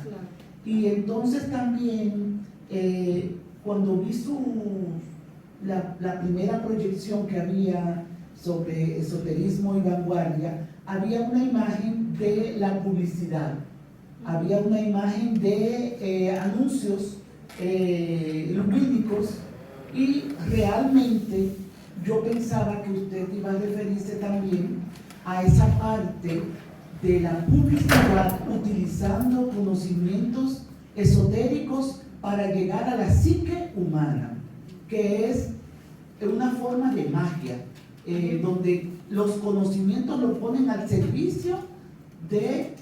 Y entonces también, cuando vi la primera proyección que había sobre esoterismo y vanguardia, había una imagen de la publicidad, había una imagen de anuncios lumínicos, y realmente yo pensaba que usted iba a referirse también a esa parte de la publicidad utilizando conocimientos esotéricos para llegar a la psique humana, que es una forma de magia, donde los conocimientos los ponen al servicio de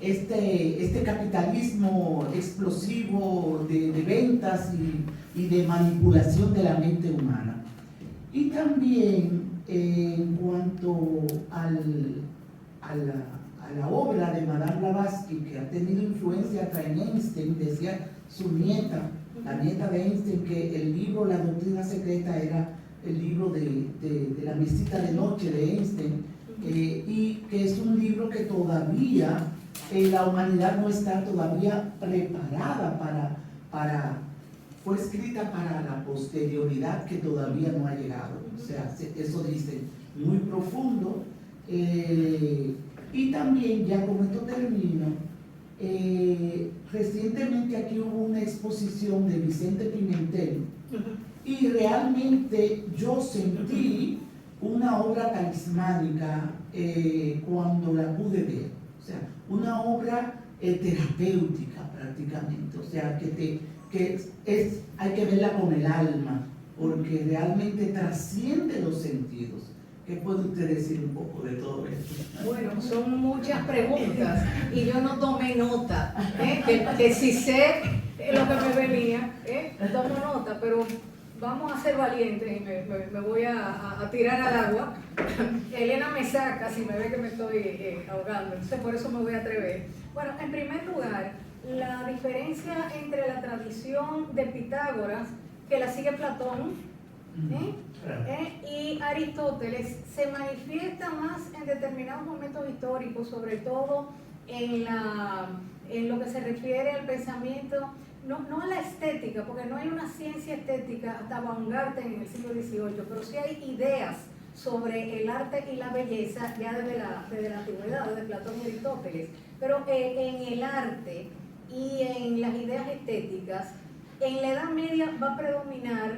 este capitalismo explosivo de ventas y de manipulación de la mente humana. Y también en cuanto a la obra de Madame Blavatsky, que ha tenido influencia hasta en Einstein, decía su nieta, la nieta de Einstein, que el libro La Doctrina Secreta era el libro de la mesita de noche de Einstein, y que es un libro que todavía la humanidad no está todavía preparada fue escrita para la posterioridad que todavía no ha llegado. O sea, eso dice muy profundo. Y también, ya con esto termino, recientemente aquí hubo una exposición de Vicente Pimentel y realmente yo sentí una obra talismánica cuando la pude ver. O sea, una obra terapéutica prácticamente. O sea, hay que verla con el alma, porque realmente trasciende los sentidos. ¿Qué puede usted decir un poco de todo esto? Bueno, son muchas preguntas y yo no tomé nota, que si sé lo que me venía, tomo nota, pero vamos a ser valientes y me voy a tirar al agua. Elena me saca si me ve que me estoy ahogando, entonces por eso me voy a atrever. Bueno, en primer lugar, la diferencia entre la tradición de Pitágoras, que la sigue Platón, y Aristóteles, se manifiesta más en determinados momentos históricos, sobre todo en lo que se refiere al pensamiento, no a la estética, porque no hay una ciencia estética hasta Baumgarten en el siglo XVIII, pero sí hay ideas sobre el arte y la belleza ya desde la antigüedad, desde Platón y Aristóteles. Pero en el arte y en las ideas estéticas, en la Edad Media va a predominar,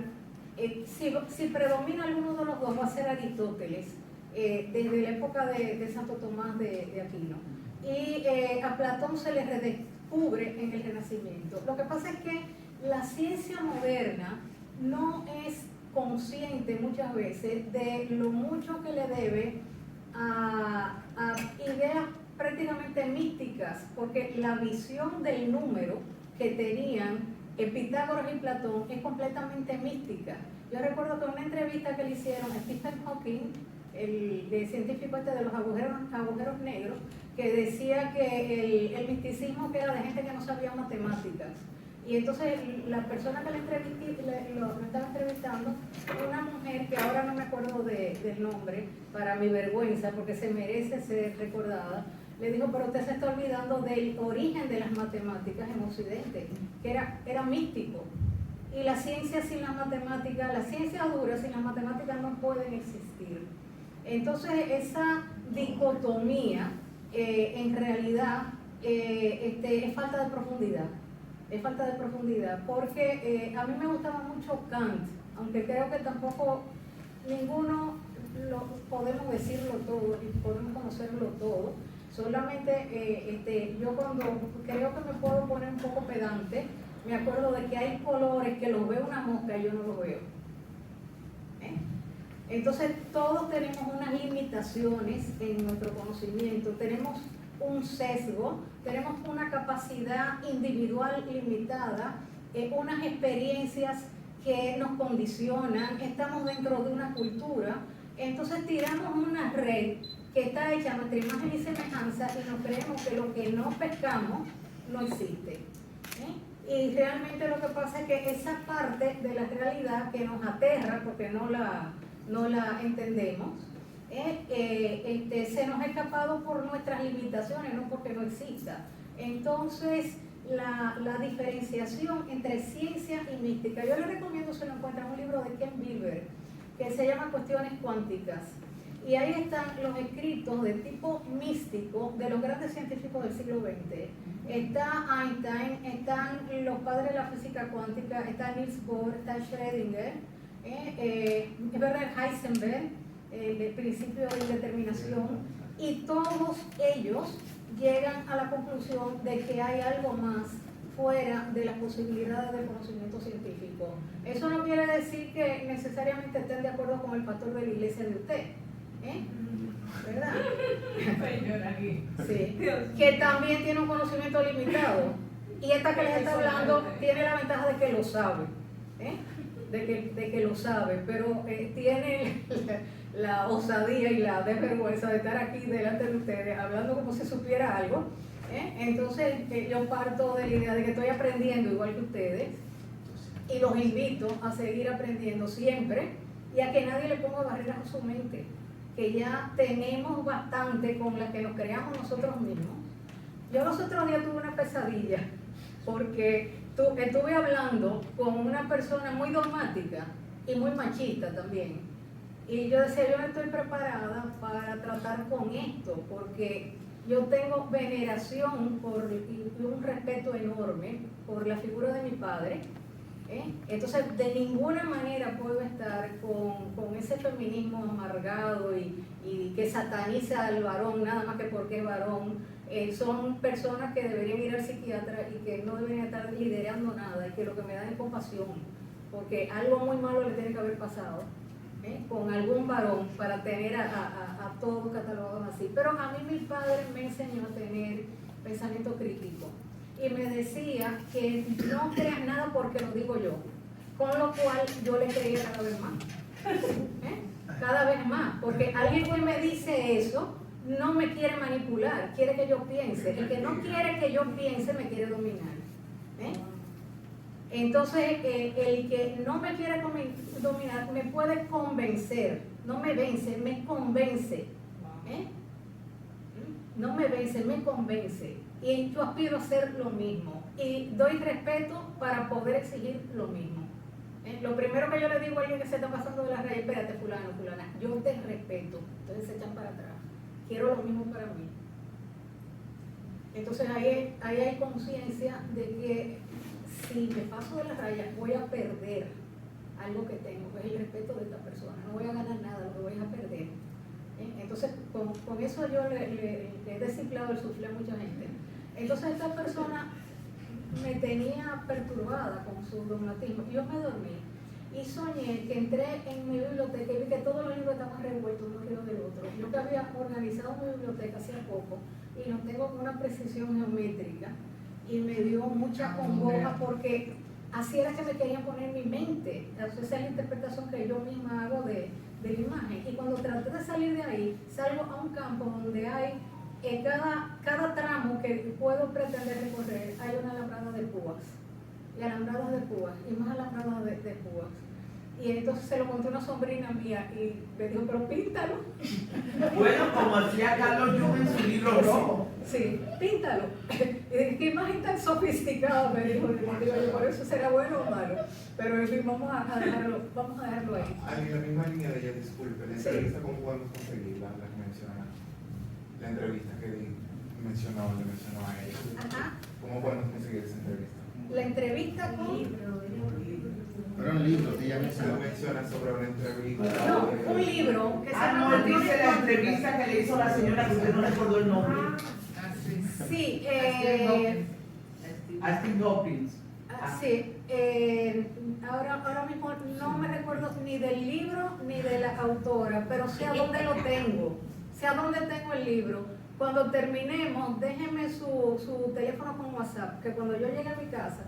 si predomina alguno de los dos, va a ser Aristóteles, desde la época de Santo Tomás de Aquino. Y a Platón se le redescubre en el Renacimiento. Lo que pasa es que la ciencia moderna no es consciente muchas veces de lo mucho que le debe a ideas prácticamente místicas, porque la visión del número que tenían Pitágoras y Platón es completamente mística. Yo recuerdo que una entrevista que le hicieron a Stephen Hawking, el científico de los agujeros negros, que decía que el misticismo que era de gente que no sabía matemáticas. Y entonces la persona que lo estaba entrevistando, una mujer que ahora no me acuerdo del nombre, para mi vergüenza, porque se merece ser recordada, le dijo, pero usted se está olvidando del origen de las matemáticas en Occidente, que era místico. Y la ciencia sin las matemáticas, la ciencia dura sin las matemáticas no pueden existir. Entonces esa dicotomía en realidad es falta de profundidad. Es falta de profundidad, porque a mí me gustaba mucho Kant, aunque creo que tampoco ninguno podemos decirlo todo y podemos conocerlo todo. Solamente yo cuando creo que me puedo poner un poco pedante, me acuerdo de que hay colores que los ve una mosca y yo no los veo. Entonces todos tenemos unas limitaciones en nuestro conocimiento, tenemos un sesgo, tenemos una capacidad individual limitada, unas experiencias que nos condicionan, estamos dentro de una cultura, entonces tiramos una red que está hecha a nuestra imagen y semejanza y nos creemos que lo que no pescamos no existe. Y realmente lo que pasa es que esa parte de la realidad que nos aterra porque no la entendemos, se nos ha escapado por nuestras limitaciones, no porque no exista. Entonces, la diferenciación entre ciencia y mística, yo les recomiendo, se lo encuentran, un libro de Ken Wilber, que se llama Cuestiones Cuánticas. Y ahí están los escritos de tipo místico de los grandes científicos del siglo XX. Está Einstein, están los padres de la física cuántica, está Niels Bohr, está Schrödinger, Werner Heisenberg, el principio de indeterminación, y todos ellos llegan a la conclusión de que hay algo más fuera de las posibilidades del conocimiento científico. Eso no quiere decir que necesariamente estén de acuerdo con el pastor de la iglesia de usted, ¿verdad? Sí. Que también tiene un conocimiento limitado, y esta que les está hablando tiene la ventaja de que lo sabe, de que lo sabe, pero tiene la osadía y la desvergüenza de estar aquí delante de ustedes hablando como si supiera algo. Entonces yo parto de la idea de que estoy aprendiendo igual que ustedes y los invito a seguir aprendiendo siempre y a que nadie le ponga barreras a su mente, que ya tenemos bastante con las que nos creamos nosotros mismos Yo los otros días tuve una pesadilla porque estuve hablando con una persona muy dogmática y muy machista también. Y yo decía, yo no estoy preparada para tratar con esto, porque yo tengo veneración y un respeto enorme por la figura de mi padre. Entonces, de ninguna manera puedo estar con ese feminismo amargado y que sataniza al varón nada más que porque es varón. Son personas que deberían ir al psiquiatra y que no deberían estar liderando nada, y que lo que me da es compasión, porque algo muy malo le tiene que haber pasado con algún varón para tener a todos catalogados así. Pero a mí mi padre me enseñó a tener pensamiento crítico y me decía que no creas nada porque lo digo yo, con lo cual yo le creía cada vez más, cada vez más, porque alguien que me dice eso no me quiere manipular, quiere que yo piense. El que no quiere que yo piense me quiere dominar. Entonces, el que no me quiere dominar me puede convencer, no me vence, me convence. No me vence, me convence. Y yo aspiro a hacer lo mismo. Y doy respeto para poder exigir lo mismo. Lo primero que yo le digo a alguien que se está pasando de la raya, espérate, fulano, fulana, yo te respeto. Entonces se echan para atrás. Quiero lo mismo para mí. Entonces ahí hay conciencia de que si me paso de la raya voy a perder algo que tengo, que es el respeto de esta persona. No voy a ganar nada, lo voy a perder. Entonces con eso yo le he descifrado el suflé a mucha gente. Entonces esta persona me tenía perturbada con su dogmatismo. Yo me dormí y soñé que entré en mi biblioteca y vi que todos los libros estaban revueltos uno arriba del otro. Yo que había organizado mi biblioteca hacía poco y los tengo con una precisión geométrica y me dio mucha congoja porque así era que me querían poner mi mente. Esa es la interpretación que yo misma hago de la imagen. Y cuando traté de salir de ahí, salgo a un campo donde hay cada tramo que puedo pretender recorrer, hay una alambrada de púas, y alambradas de púas, y más alambradas de púas. Y entonces se lo conté a una sobrina mía y le dijo, pero píntalo. Bueno, como hacía Carlos Jung en su libro rojo. Sí, píntalo. ¿Qué imagen tan sofisticada? Me dijo, yo, por eso será bueno o malo. Pero en fin, vamos a dejarlo ahí. En la misma línea de ella, disculpe, la entrevista, ¿cómo podemos conseguirla? La que menciona, la entrevista que le mencionó a ella. Ajá. ¿Cómo podemos conseguir esa entrevista? La entrevista con... Era un libro que ella Se menciona sobre una entrevista. No, un libro que se llama... No, dice la entrevista que le hizo la señora que usted no recordó el nombre. Sí, A Steve Hopkins. sí. Ahora mismo no me recuerdo ni del libro ni de la autora, pero sé a dónde lo tengo. Sé a dónde tengo el libro. Cuando terminemos, déjeme su teléfono con WhatsApp, que cuando yo llegue a mi casa.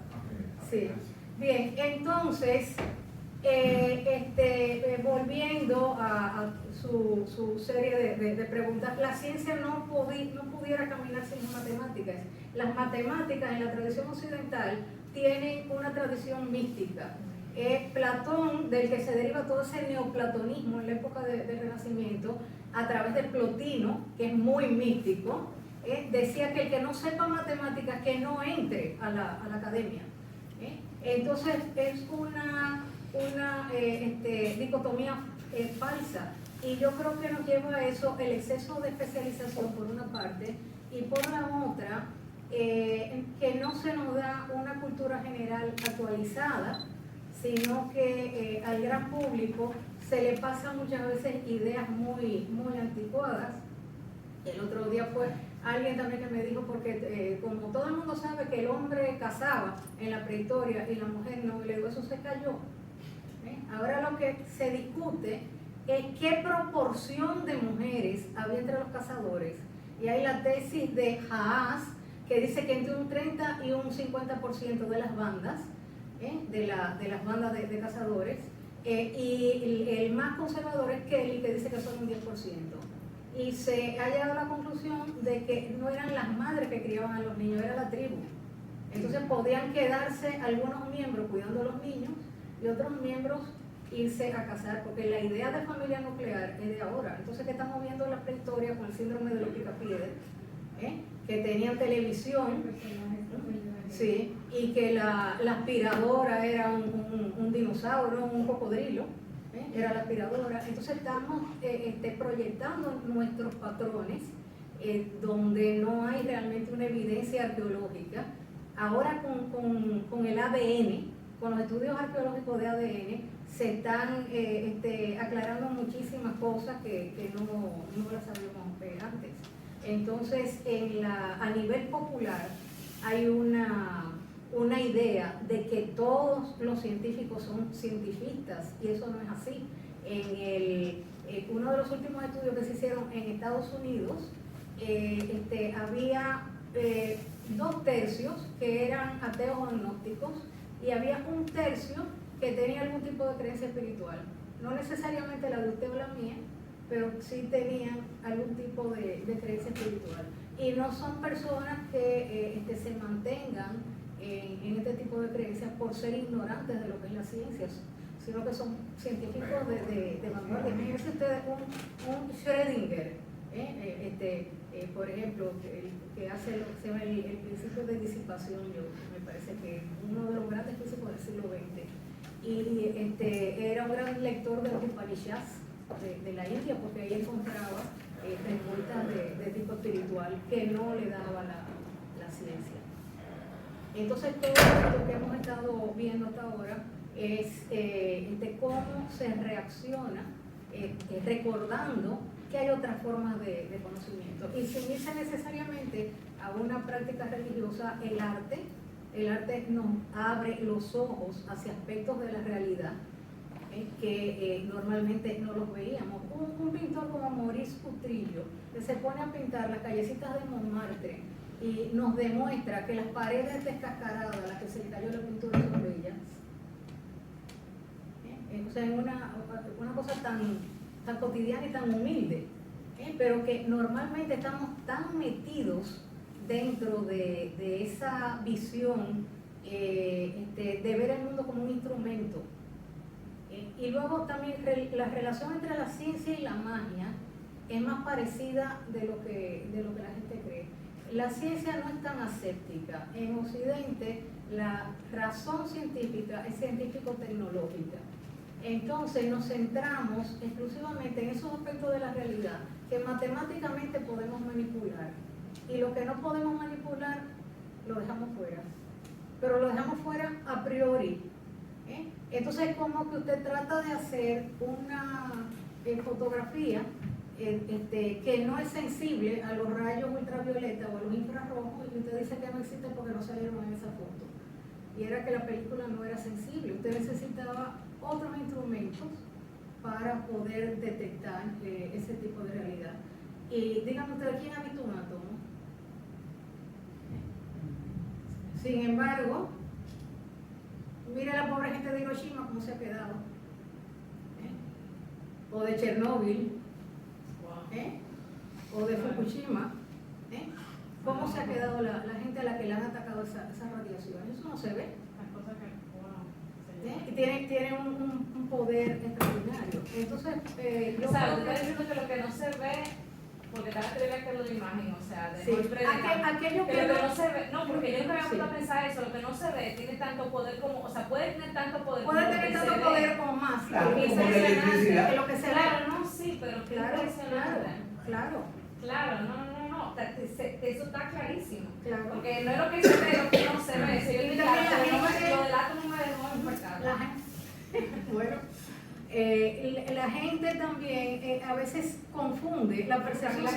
Sí. Bien, entonces, volviendo a su serie de preguntas, la ciencia no pudiera caminar sin las matemáticas. Las matemáticas en la tradición occidental tienen una tradición mística. Platón, del que se deriva todo ese neoplatonismo en la época del Renacimiento, a través de Plotino, que es muy místico, decía que el que no sepa matemáticas, que no entre a la academia. Entonces es una dicotomía falsa, y yo creo que nos lleva a eso el exceso de especialización por una parte, y por la otra que no se nos da una cultura general actualizada, sino que al gran público se le pasan muchas veces ideas muy anticuadas. El otro día fue alguien también que me dijo, porque como todo el mundo sabe que el hombre cazaba en la prehistoria y la mujer no, y le digo, eso se cayó. Ahora lo que se discute es qué proporción de mujeres había entre los cazadores. Y hay la tesis de Haas, que dice que entre un 30 y un 50% de las bandas, de las bandas de cazadores, y el más conservador es Kelly, que dice que son un 10%. Y se ha llegado a la conclusión de que no eran las madres que criaban a los niños, era la tribu. Entonces podían quedarse algunos miembros cuidando a los niños y otros miembros irse a cazar, porque la idea de familia nuclear es de ahora. Entonces, ¿qué estamos viendo en la prehistoria con el síndrome de los picapiedras? que tenían televisión, sí, y que la aspiradora era un dinosaurio, un cocodrilo, era la aspiradora. Entonces estamos proyectando nuestros patrones donde no hay realmente una evidencia arqueológica. Ahora con el ADN, con los estudios arqueológicos de ADN, se están aclarando muchísimas cosas que no las sabíamos antes. Entonces, a nivel popular hay una idea de que todos los científicos son cientifistas, y eso no es así. En uno de los últimos estudios que se hicieron en Estados Unidos, había 2/3 que eran ateos o agnósticos, y había 1/3 que tenía algún tipo de creencia espiritual. No necesariamente la de usted o la mía, pero sí tenían algún tipo de creencia espiritual. Y no son personas que se mantengan en este tipo de creencias por ser ignorantes de lo que es la ciencia, sino que son científicos de vanguardia. Fíjense ustedes un Schrödinger, por ejemplo, que hace lo que se llama el principio de disipación, me parece que es uno de los grandes físicos del siglo XX. Y era un gran lector de los Upanishads de la India, porque ahí encontraba respuestas de tipo espiritual que no le daba la ciencia. Entonces todo esto que hemos estado viendo hasta ahora es de cómo se reacciona recordando que hay otras formas de conocimiento, y sin irse necesariamente a una práctica religiosa. El arte nos abre los ojos hacia aspectos de la realidad que normalmente no los veíamos. Un pintor como Maurice Utrillo, que se pone a pintar las callecitas de Montmartre y nos demuestra que las paredes descascaradas a las que se le cayó la pintura son bellas. O sea, es una cosa tan cotidiana y tan humilde, pero que normalmente estamos tan metidos dentro de esa visión de ver el mundo como un instrumento. Y luego también la relación entre la ciencia y la magia es más parecida de lo que la gente cree. La ciencia no es tan aséptica. En Occidente la razón científica es científico-tecnológica. Entonces nos centramos exclusivamente en esos aspectos de la realidad que matemáticamente podemos manipular, y lo que no podemos manipular lo dejamos fuera, pero lo dejamos fuera a priori. Entonces es como que usted trata de hacer una fotografía que no es sensible a los rayos ultravioleta o a los infrarrojos, y usted dice que no existe porque no salieron en esa foto, y era que la película no era sensible. Usted necesitaba otros instrumentos para poder detectar ese tipo de realidad. Y díganme ustedes, ¿quién ha visto un átomo? Sin embargo, mire la pobre gente de Hiroshima cómo se ha quedado, o de Chernóbil, o de Fukushima, cómo se ha quedado la gente a la que le han atacado esa radiación. Eso no se ve. Y tiene un poder extraordinario. Entonces, o sea, usted está diciendo que lo que no se ve, porque cada teoría que lo de imagen, o sea, de sí, aquello que no se ve, no, porque yo nunca había puesto a pensar eso, lo que no se ve tiene tanto poder como, o sea, puede tener tanto poder como más, Claro, que como la electricidad. lo que se claro, ve. no, sí, pero qué Claro, impresionante. claro, No, eso está clarísimo, claro. porque no es lo que se ve, lo que no se ve. Si yo Y digo, también claro, la gente- lo del átomo me dejó impactada. Bueno, la gente también a veces confunde la percepción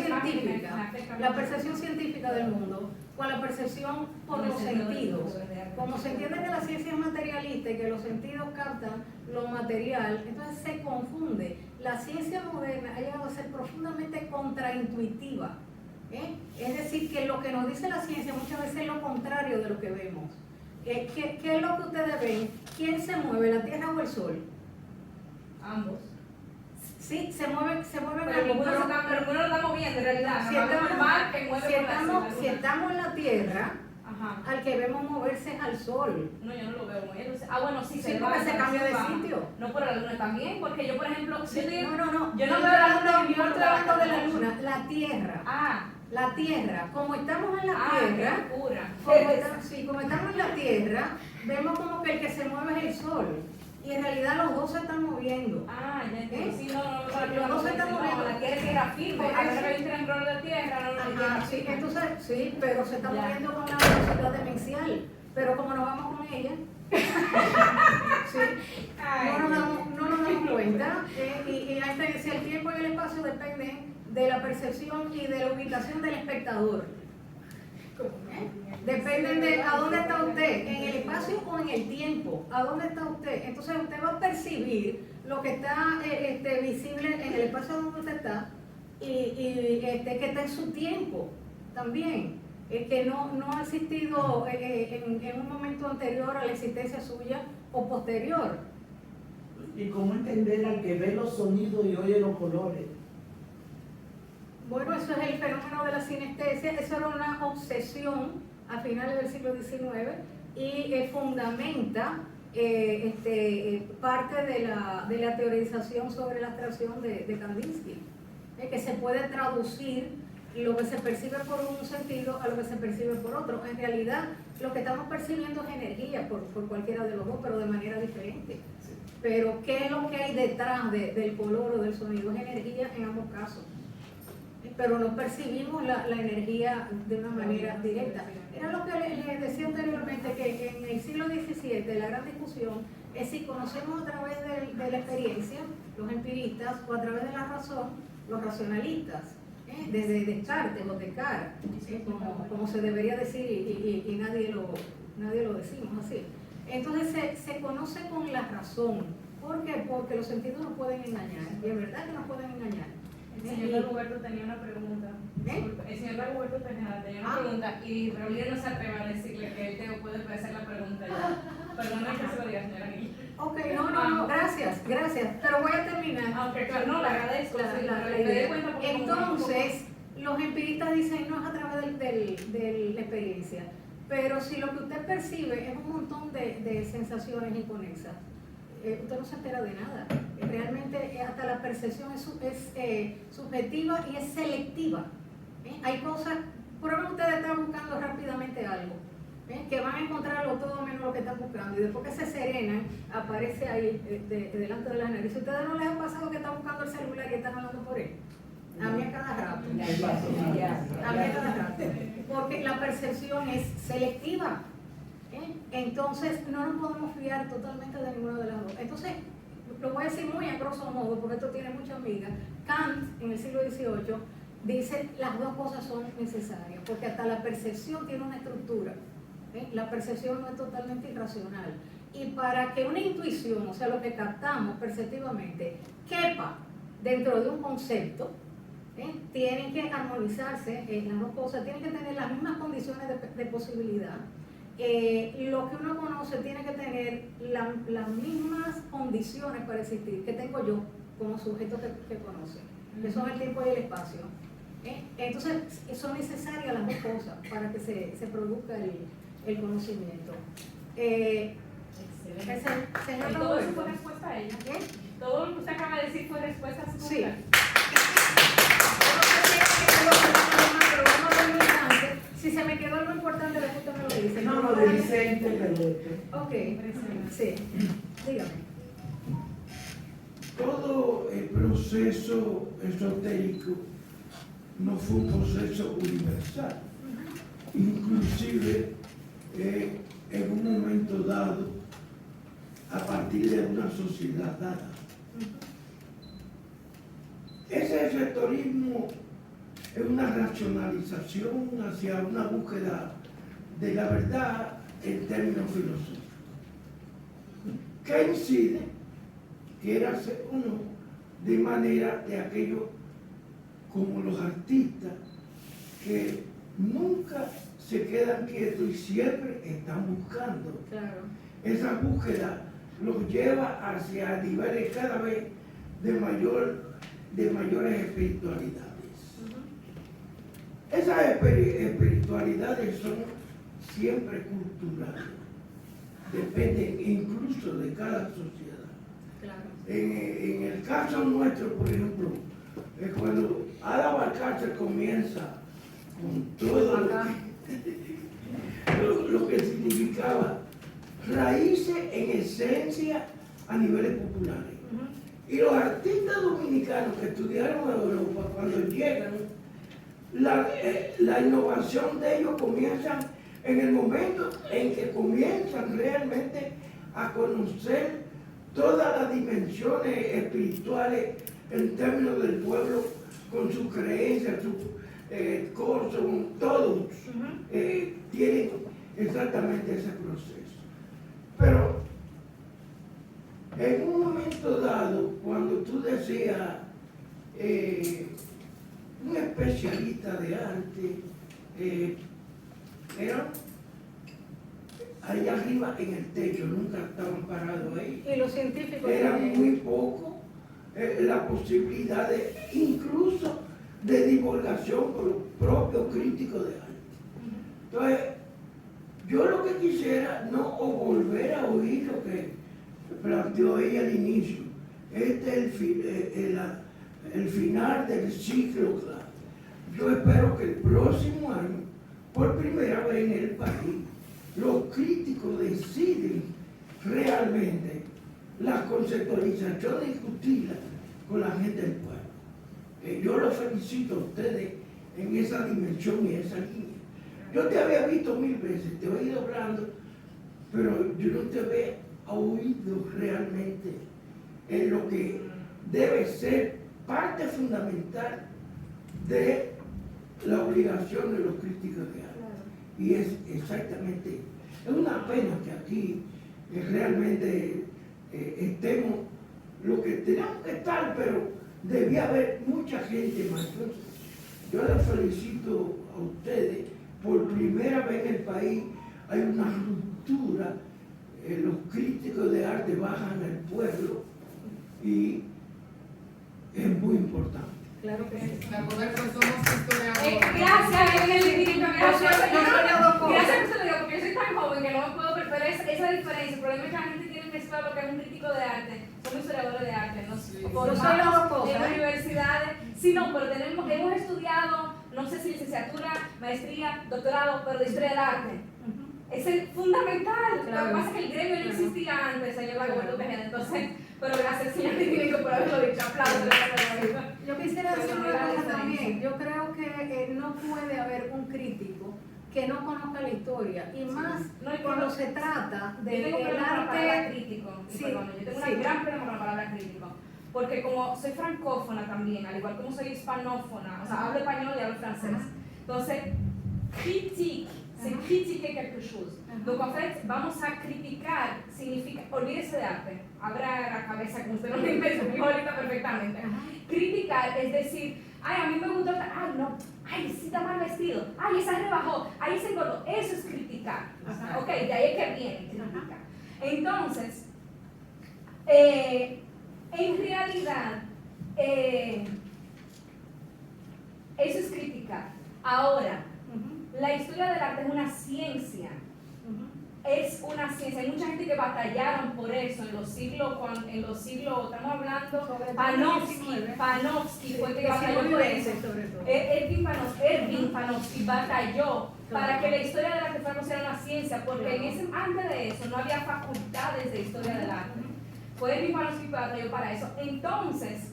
científica del mundo con la percepción por los sentidos. Como se entiende que la ciencia es materialista y que los sentidos captan lo material, entonces se confunde. La ciencia moderna ha llegado a ser profundamente contraintuitiva. Es decir, que lo que nos dice la ciencia muchas veces es lo contrario de lo que vemos. ¿Qué es lo que ustedes ven? ¿Quién se mueve, la Tierra o el Sol? Ambos. Sí, se mueven Pero uno lo está moviendo en realidad. Si No, el mar que mueve si por la estamos en la Tierra, Ajá. al que vemos moverse al sol. No, yo no lo veo muy bien. Entonces, bueno, sí, Sí, se porque va, se cambia de va. sitio. No, pero la luna también, porque yo, por ejemplo, si yo estoy- No, no, no. yo no veo la luna Yo estoy hablando de la noche. luna, la Tierra. Ah, La Tierra, como estamos en la qué Tierra, locura. como estamos en la Tierra, vemos como que el que se mueve es el sol. Y en realidad los dos se están moviendo. Ah, ya entiendo. ¿Eh? Sí, no, Los dos se están no, moviendo. la tierra es tierra firme. Por A ver, eso. que hay un triángulo de tierra, no, no, Ajá, no, sí, entonces, sí, pero se está Ya. moviendo con la velocidad demencial. Pero como nos vamos con ella, sí, Ay, no nos damos cuenta. Si el tiempo y el espacio dependen de la percepción y de la ubicación del espectador. Dependen de a dónde está usted, en el espacio o en el tiempo, a dónde está usted. Entonces usted va a percibir lo que está visible en el espacio donde usted está y que está en su tiempo también. Que no ha existido en un momento anterior a la existencia suya o posterior. Y cómo entender al que ve los sonidos y oye los colores. Bueno, eso es el fenómeno de la sinestesia. Eso era una obsesión a finales del siglo XIX y fundamenta parte de la teorización sobre la abstracción de Kandinsky, que se puede traducir lo que se percibe por un sentido a lo que se percibe por otro. En realidad, lo que estamos percibiendo es energía por cualquiera de los dos, pero de manera diferente. Pero, ¿qué es lo que hay detrás del color o del sonido? Es energía en ambos casos. Pero no percibimos la energía de una manera directa. Era lo que les decía anteriormente, que en el siglo XVII la gran discusión es si conocemos a través de la experiencia, los empiristas, o a través de la razón, los racionalistas, desde Descartes o Descartes, como se debería decir y nadie lo decimos así. Entonces se conoce con la razón. ¿Por qué? Porque los sentidos nos pueden engañar, y es verdad que nos pueden engañar. El señor Roberto tenía una pregunta. El señor Roberto tenía una pregunta y Raúl no se atreve a decirle que él te puede hacer la pregunta ya. Perdona que se lo diga, señora Aguirre. Ok, no, gracias, pero voy a terminar. Aunque claro, no, le agradezco. La idea. Entonces, los empiristas dicen no es a través de la experiencia, pero si lo que usted percibe es un montón de sensaciones inconexas, usted no se entera de nada. Realmente hasta la percepción es subjetiva y es selectiva. Hay cosas, por ejemplo, ustedes están buscando rápidamente algo, que van a encontrarlo todo menos lo que están buscando, y después que se serenan, aparece ahí delante de la nariz. ¿A ustedes no les ha pasado que están buscando el celular y están hablando por él? A mí a cada rato. A mí a cada rato. Porque la percepción es selectiva. Entonces no nos podemos fiar totalmente de ninguna de las dos. Entonces, lo voy a decir muy a grosso modo, porque esto tiene muchas amigas. Kant, en el siglo XVIII, dice las dos cosas son necesarias, porque hasta la percepción tiene una estructura. La percepción no es totalmente irracional. Y para que una intuición, o sea, lo que captamos perceptivamente, quepa dentro de un concepto, tienen que armonizarse las dos cosas, tienen que tener las mismas condiciones de posibilidad. Lo que uno conoce tiene que tener las mismas condiciones para existir que tengo yo como sujeto que conoce, que son el tiempo y el espacio. Entonces son necesarias las dos cosas para que se produzca el conocimiento. Excelente. ¿Y todo eso fue respuesta a ella? Todo lo que usted acaba de decir fue respuesta a su Sí. pregunta. Si se me quedó algo importante, después usted me lo dice. No, lo de Vicente, pero Ok, sí, dígame. Todo el proceso esotérico no fue un proceso universal. Inclusive, en un momento dado, a partir de una sociedad dada. Ese esoterismo es una racionalización hacia una búsqueda de la verdad en términos filosóficos. ¿Qué incide? Quiera ser uno de manera de aquellos como los artistas que nunca se quedan quietos y siempre están buscando. Claro. Esa búsqueda los lleva hacia niveles cada vez de mayores espiritualidades. Esas espiritualidades son siempre cultural. Depende incluso de cada sociedad. Claro. En el caso nuestro, por ejemplo, cuando Ada Valcárcel comienza con todo lo que significaba raíces en esencia a niveles populares. Y los artistas dominicanos que estudiaron en Europa, cuando llegan, la innovación de ellos comienza en el momento en que comienzan realmente a conocer todas las dimensiones espirituales en términos del pueblo, con sus creencias, sus cosas, todos tienen exactamente ese proceso. Pero en un momento dado, cuando tú decías un especialista de arte, eran allá arriba en el techo, nunca estaban parados ahí. Y los científicos Era también. muy poco la posibilidad de, incluso de divulgación por los propios críticos de arte. Entonces, yo lo que quisiera, no o volver a oír lo que planteó ella al inicio. Este es el final del ciclo clásico. Yo espero que el próximo año, por primera vez en el país, los críticos deciden realmente la conceptualización y discutirla con la gente del pueblo. Yo los felicito a ustedes en esa dimensión y esa línea. Yo te había visto 1000 veces, te he oído hablando, pero yo no te había oído realmente en lo que debe ser parte fundamental de la obligación de los críticos de arte. Y es exactamente, es una pena que aquí realmente estemos lo que tenemos que estar, pero debía haber mucha gente más. Entonces, yo les felicito a ustedes, por primera vez en el país hay una ruptura, los críticos de arte bajan al pueblo y es muy importante. Claro que sí. La Roberto, somos historiadores. Gracias, Evelyn, gracias. Yo soy Gracias que se lo digo, porque yo soy tan joven que no me puedo pero esa diferencia. El problema es que la gente tiene mezclado lo que es un crítico de arte. Somos historiadores de arte, nos Yo soy las dos cosas, en universidades. Sí, no, pero hemos estudiado, no sé si licenciatura, maestría, doctorado, pero de historia del arte. Es el fundamental. Claro. Lo que pasa es que el gremio no existía antes, señor Lagoberto Tejeda, entonces, pero gracias, señor Tiene por haberlo dicho. Aplausos. Yo quisiera decir una cosa también. Yo creo que no puede haber un crítico que no conozca la historia, y más cuando se trata Yo tengo del problema con la palabra arte. crítico, Sí, perdón, yo tengo sí. un gran problema con la palabra crítico, porque como soy francófona también, al igual como soy hispanófona, o sea, hablo español y hablo francés, entonces, critique, c'est critiquer quelque chose. Donc, en fait, vamos a criticar, significa, olvídese de arte, abra la cabeza, como usted no me entendió ahorita perfectamente. Criticar es decir, ay, a mí me gustó, ay, no, ay, sí está mal vestido, ay, esa rebajó, ay, ese engordó. Eso es criticar. Ok, de ahí es que viene criticar. Entonces, en realidad, eso es criticar. Ahora, la historia del arte es una ciencia. Es una ciencia. Hay mucha gente que batallaron por eso en los siglos, estamos hablando, Panofsky fue que batalló por eso. Erwin Panofsky batalló para que la historia del arte fuera considerada una ciencia, porque antes de eso no había facultades de historia del arte. Fue Erwin Panofsky que batalló para eso. Entonces,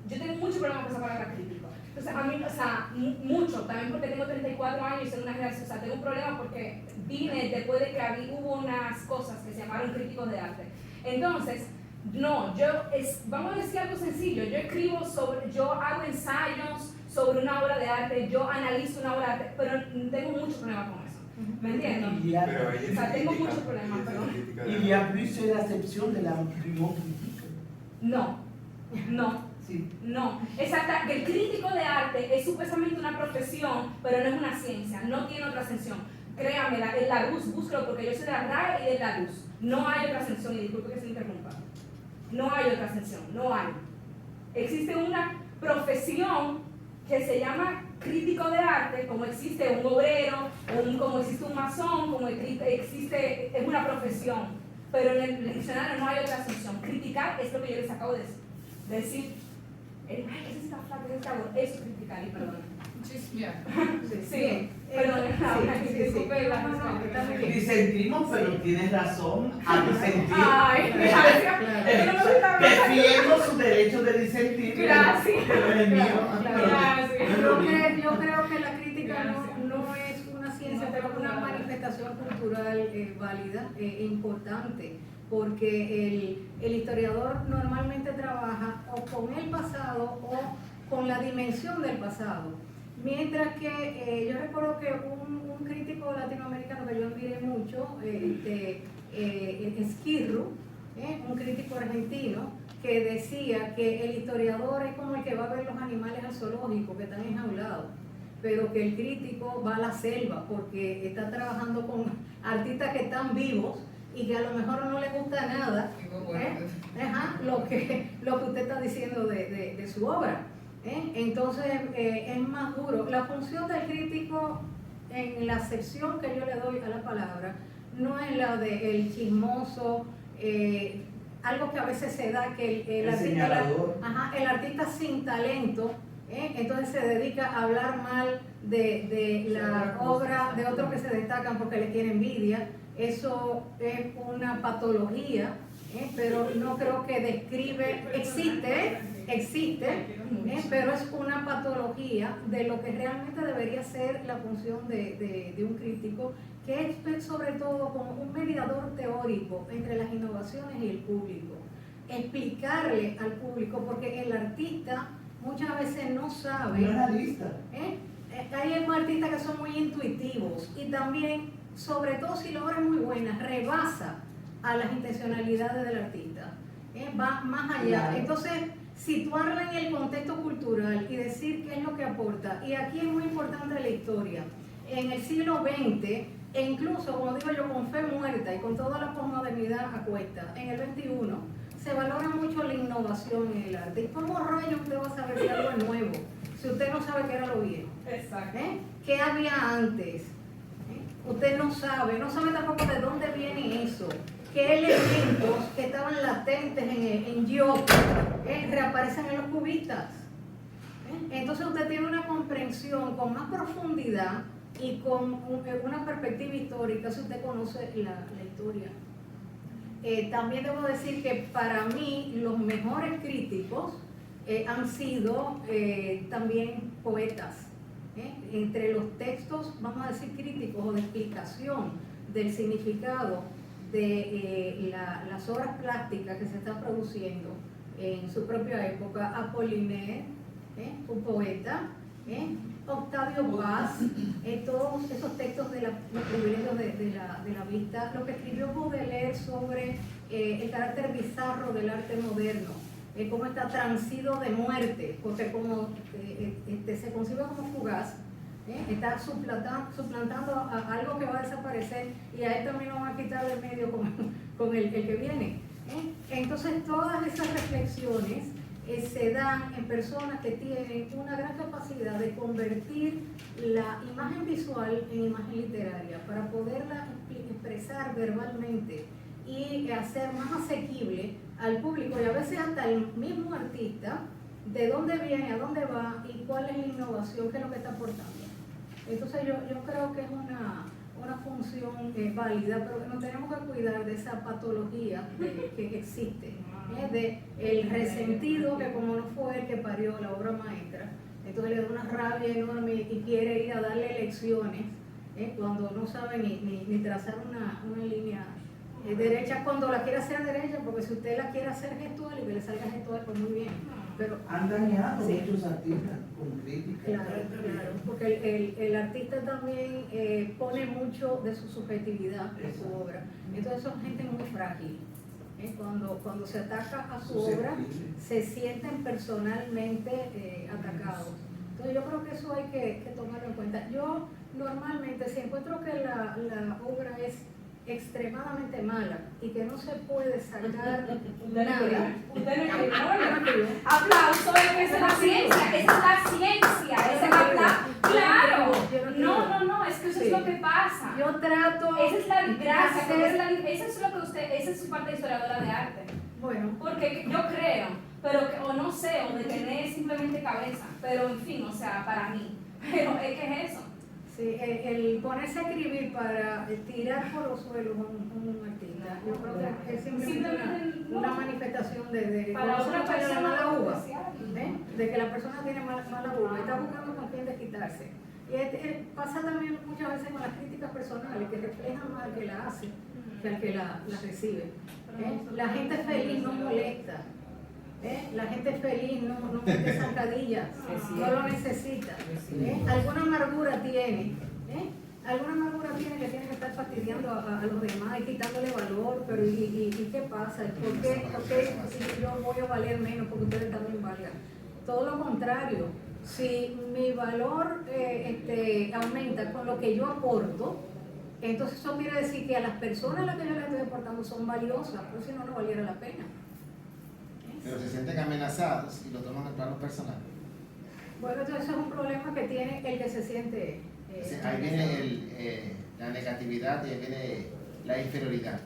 yo tengo mucho problema con esa palabra crítico. Entonces, a mí, o sea, mucho, también porque tengo 34 años y soy una generación, o sea, tengo un problema porque vine después de que hubo unas cosas que se llamaron críticos de arte. Entonces, no, vamos a decir algo sencillo, yo hago ensayos sobre una obra de arte, yo analizo una obra de arte, pero tengo mucho problema con eso, ¿me entiendes? Pero ella O sea, tengo critica, muchos problemas, ella sí perdón. critica de Y arte. le abriste la acepción de la opinión crítica. No. Sí. No, exacto, que el crítico de arte es supuestamente una profesión, pero no es una ciencia, no tiene otra ascensión. Créame, en la luz, búscalo, porque yo soy de la RAE y de la luz. No hay otra ascensión, y disculpe que se interrumpa. No hay otra ascensión, no hay. Existe una profesión que se llama crítico de arte como existe un obrero, como existe un masón, como existe, es una profesión. Pero en el diccionario no hay otra asunción. Criticar es lo que yo les acabo de decir. Ay, ese está flaco, ese está gordo. Eso es criticar, y perdón. Chismear. Sí, perdón, disculpe la está muy bien. Disentimos, pero tienes razón a disentir. Ay, gracias. Pero no me está Defiendo su derecho de disentir. Gracias. Pero el mío. Gracias. Yo creo que la crítica no es una ciencia, pero es una manifestación cultural válida e importante, porque el historiador normalmente trabaja o con el pasado o con la dimensión del pasado. Mientras que yo recuerdo que un crítico latinoamericano que yo admiré mucho, Esquirru, un crítico argentino, que decía que el historiador es como el que va a ver los animales al zoológico que están enjaulados, pero que el crítico va a la selva porque está trabajando con artistas que están vivos y que a lo mejor no les gusta nada lo que usted está diciendo de su obra. Entonces es más duro. La función del crítico en la sección que yo le doy a la palabra no es la del chismoso, algo que a veces se da, que el artista sin talento, entonces se dedica a hablar mal de la obra de otros que se destacan porque le tiene envidia. Eso es una patología, pero no creo que describe, existe, pero es una patología de lo que realmente debería ser la función de un crítico, que es sobre todo como un mediador teórico entre las innovaciones y el público. Explicarle al público, porque el artista muchas veces no sabe. No es analista. Hay artistas que son muy intuitivos y también, sobre todo si la obra es muy buena, rebasa a las intencionalidades del artista, va más allá. Claro. Entonces, situarla en el contexto cultural y decir qué es lo que aporta. Y aquí es muy importante la historia. En el siglo XX, e incluso, como digo yo, con fe muerta y con toda la posmodernidad a cuesta, en el XXI, se valora mucho la innovación en el arte. ¿Y cómo rayos usted va a saber si algo es nuevo si usted no sabe qué era lo viejo? Exacto. ¿Qué había antes? Usted no sabe tampoco de dónde viene eso. ¿Qué elementos que estaban latentes en Giotto reaparecen en los cubistas? Entonces usted tiene una comprensión con más profundidad y con una perspectiva histórica si usted conoce la historia. También debo decir que para mí los mejores críticos han sido también poetas. Entre los textos, vamos a decir, críticos o de explicación del significado de las obras plásticas que se están produciendo en su propia época, Apollinaire, un poeta, Octavio Paz, todos esos textos de los privilegios de la vista, lo que escribió Baudelaire sobre el carácter bizarro del arte moderno, cómo está transido de muerte, porque como se concibe como fugaz, está suplantando a algo que va a desaparecer y a él también lo va a quitar del medio con el que viene. Entonces todas esas reflexiones se dan en personas que tienen una gran capacidad de convertir la imagen visual en imagen literaria para poderla expresar verbalmente y hacer más asequible al público y a veces hasta el mismo artista de dónde viene, a dónde va y cuál es la innovación, qué es lo que está aportando. Entonces yo creo que es una función válida, pero que nos tenemos que cuidar de esa patología que existe, de el resentido que como no fue el que parió la obra maestra, entonces le da una rabia enorme y quiere ir a darle lecciones cuando no sabe ni trazar una línea derecha, cuando la quiere hacer derecha, porque si usted la quiere hacer gestual y que le salga gestual, pues muy bien. Pero Han dañado sí. muchos artistas con críticas. Claro, porque el artista también pone mucho de su subjetividad en su obra. Entonces son gente muy frágil. Cuando se ataca a su obra, se sienten personalmente atacados. Entonces yo creo que eso hay que tomarlo en cuenta. Yo normalmente, si encuentro que la obra es extremadamente mala y que no se puede sacar nada. Usted no escribió. Yo no escribí. Aplauso, esa es la ciencia, esa es la ciencia, esa es la claro. No, es que eso es lo que pasa. Yo trato. Esa es la gracia, hacer- esa es lo que usted, esa es su parte de historiadora de arte. Bueno, Porque yo creo, pero o no sé, o de tener simplemente cabeza, pero en fin, o sea, para mí. Pero es que es eso. sí, el ponerse a escribir para tirar por los suelos un artista, yo creo que es simplemente una manifestación de Para como otra una persona persona mala uva, especial. de que la persona tiene mala uva, está buscando con quién desquitarse. Y pasa también muchas veces con las críticas personales, que reflejan más al que la hace que al que la recibe. La gente feliz no molesta. La gente feliz no mete zancadillas, no lo necesita. Alguna amargura tiene. Alguna amargura tiene que tiene que estar fastidiando a los demás y quitándole valor, pero ¿y qué pasa? ¿Por qué si yo voy a valer menos porque ustedes también valgan? Todo lo contrario, si mi valor aumenta con lo que yo aporto, entonces eso quiere decir que a las personas a las que yo les estoy aportando son valiosas, pues si no, no valiera la pena. Pero se sienten amenazados y lo toman en plano personal. Bueno, entonces eso es un problema que tiene el que se siente. Ahí viene la negatividad y ahí viene la inferioridad.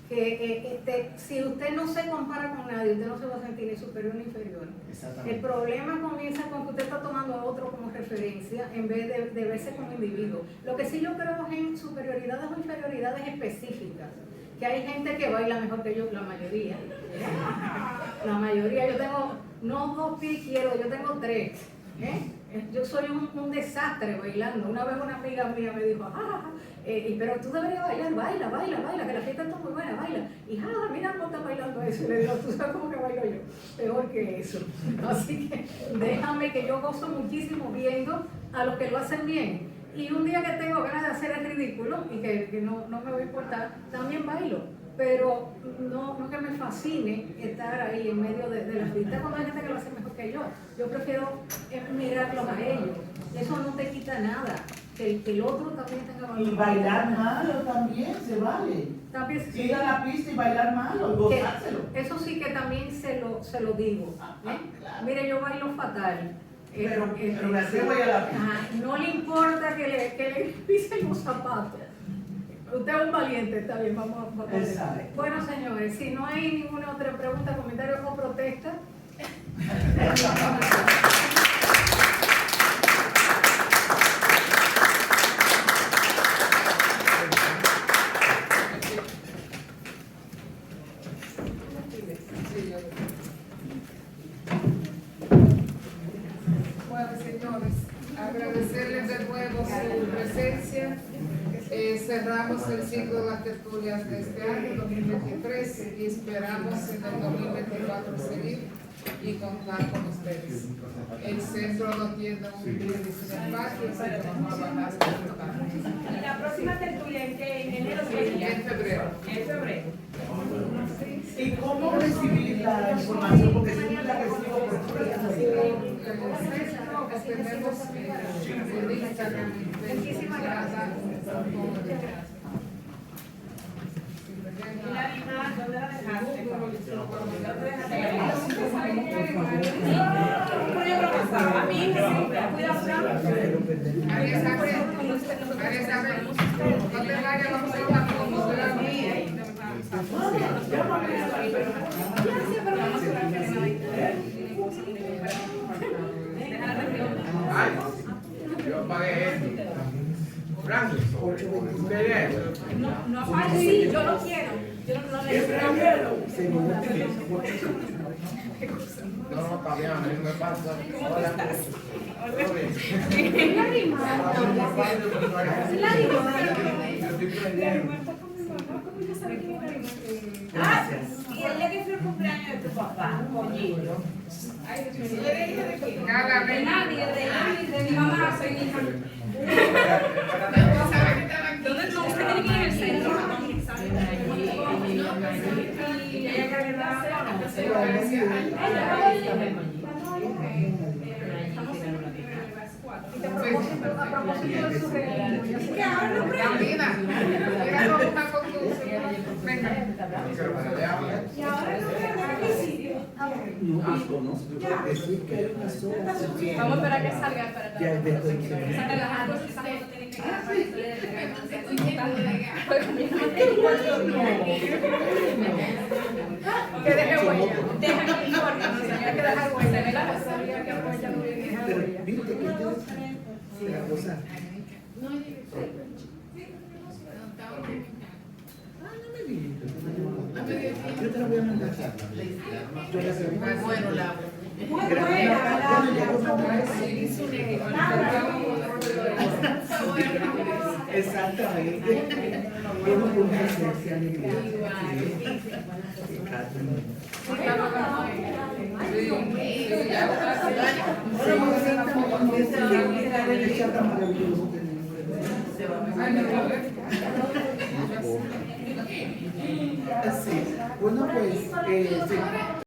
Que si usted no se compara con nadie, usted no se va a sentir ni superior ni inferior. El Exactamente. problema comienza cuando usted está tomando a otro como referencia en vez de verse como individuo. Lo que sí yo creo es en superioridades o inferioridades específicas. Que hay gente que baila mejor que yo, la mayoría. La mayoría, yo tengo, no 2 pies izquierdos, yo tengo 3. Yo soy un desastre bailando. Una vez una amiga mía me dijo, pero tú deberías bailar, baila, que la fiesta está muy buena, baila. Y mira cómo está bailando eso. Y le digo, ¿tú sabes cómo que bailo yo? Peor que eso. Así que déjame que yo gozo muchísimo viendo a los que lo hacen bien. Y un día que tengo ganas de hacer el ridículo y que no me va a importar, también bailo. Pero no que me fascine estar ahí en medio de la fiesta cuando hay gente que lo hace mejor que yo. Yo prefiero mirarlos a ellos. Eso no te quita nada. Que el otro también tenga valor. Y bailar malo también se vale. También se- Ir a la pista y bailar malo, gozárselo. Eso sí que también se lo digo. Claro. Mire, yo bailo fatal. Pero me atrevo a ir a la pista. No le importa que le pisen los zapatos. Usted es un valiente, está bien, vamos a ver. Exacto. Bueno, señores, si no hay ninguna otra pregunta, comentario o protesta. Bueno, señores, agradecerles de nuevo su presencia. Cerramos el ciclo de las tertulias de este año, 2023, y esperamos en el 2024 seguir y contar con ustedes. El centro no tiene un brindis en el patio, así que vamos a bajar ¿Y la próxima tertulia en qué? ¿En enero? en febrero. En febrero. ¿Y cómo recibir la información? Porque siempre la recibo por Tenemos el Instagram, Muchísimas gracias. ¿Y la animal? ¿Dónde la dejaste? ¿Dónde dejaste? Yo creo que estaba. A mi hija siempre. Cuidado. María Isabel, no te vayas, vamos a ir a fondo de la mía. Yo pagué esto. Franco, ¿usted No, sí, yo lo quiero. Yo no necesito. No, está bien, a mí no me pasa. Hola. ¿Todo bien? Y el día que fue el cumpleaños de tu papá, pollito. Cada De vez. nadie, de mi mamá, soy mi hija. ¿Dónde no? Usted tiene que ir al centro. A propósito de su reunión, Carolina, mira cómo está Venga. Y ahora no queda homicidio. Decir que hay una sola. Vamos a esperar que salga para Ya es de todo. Saca las cosas y esas cosas tienen que quedar para Que deje huella. Deja que importa, no sé, hay que dejar huella, ¿verdad? Pero viste que la cosa. Yo te la voy a mandar. Yo la sé. Bueno, la. Exactamente. Bueno, con presencia, alegría. Así. Bueno, pues,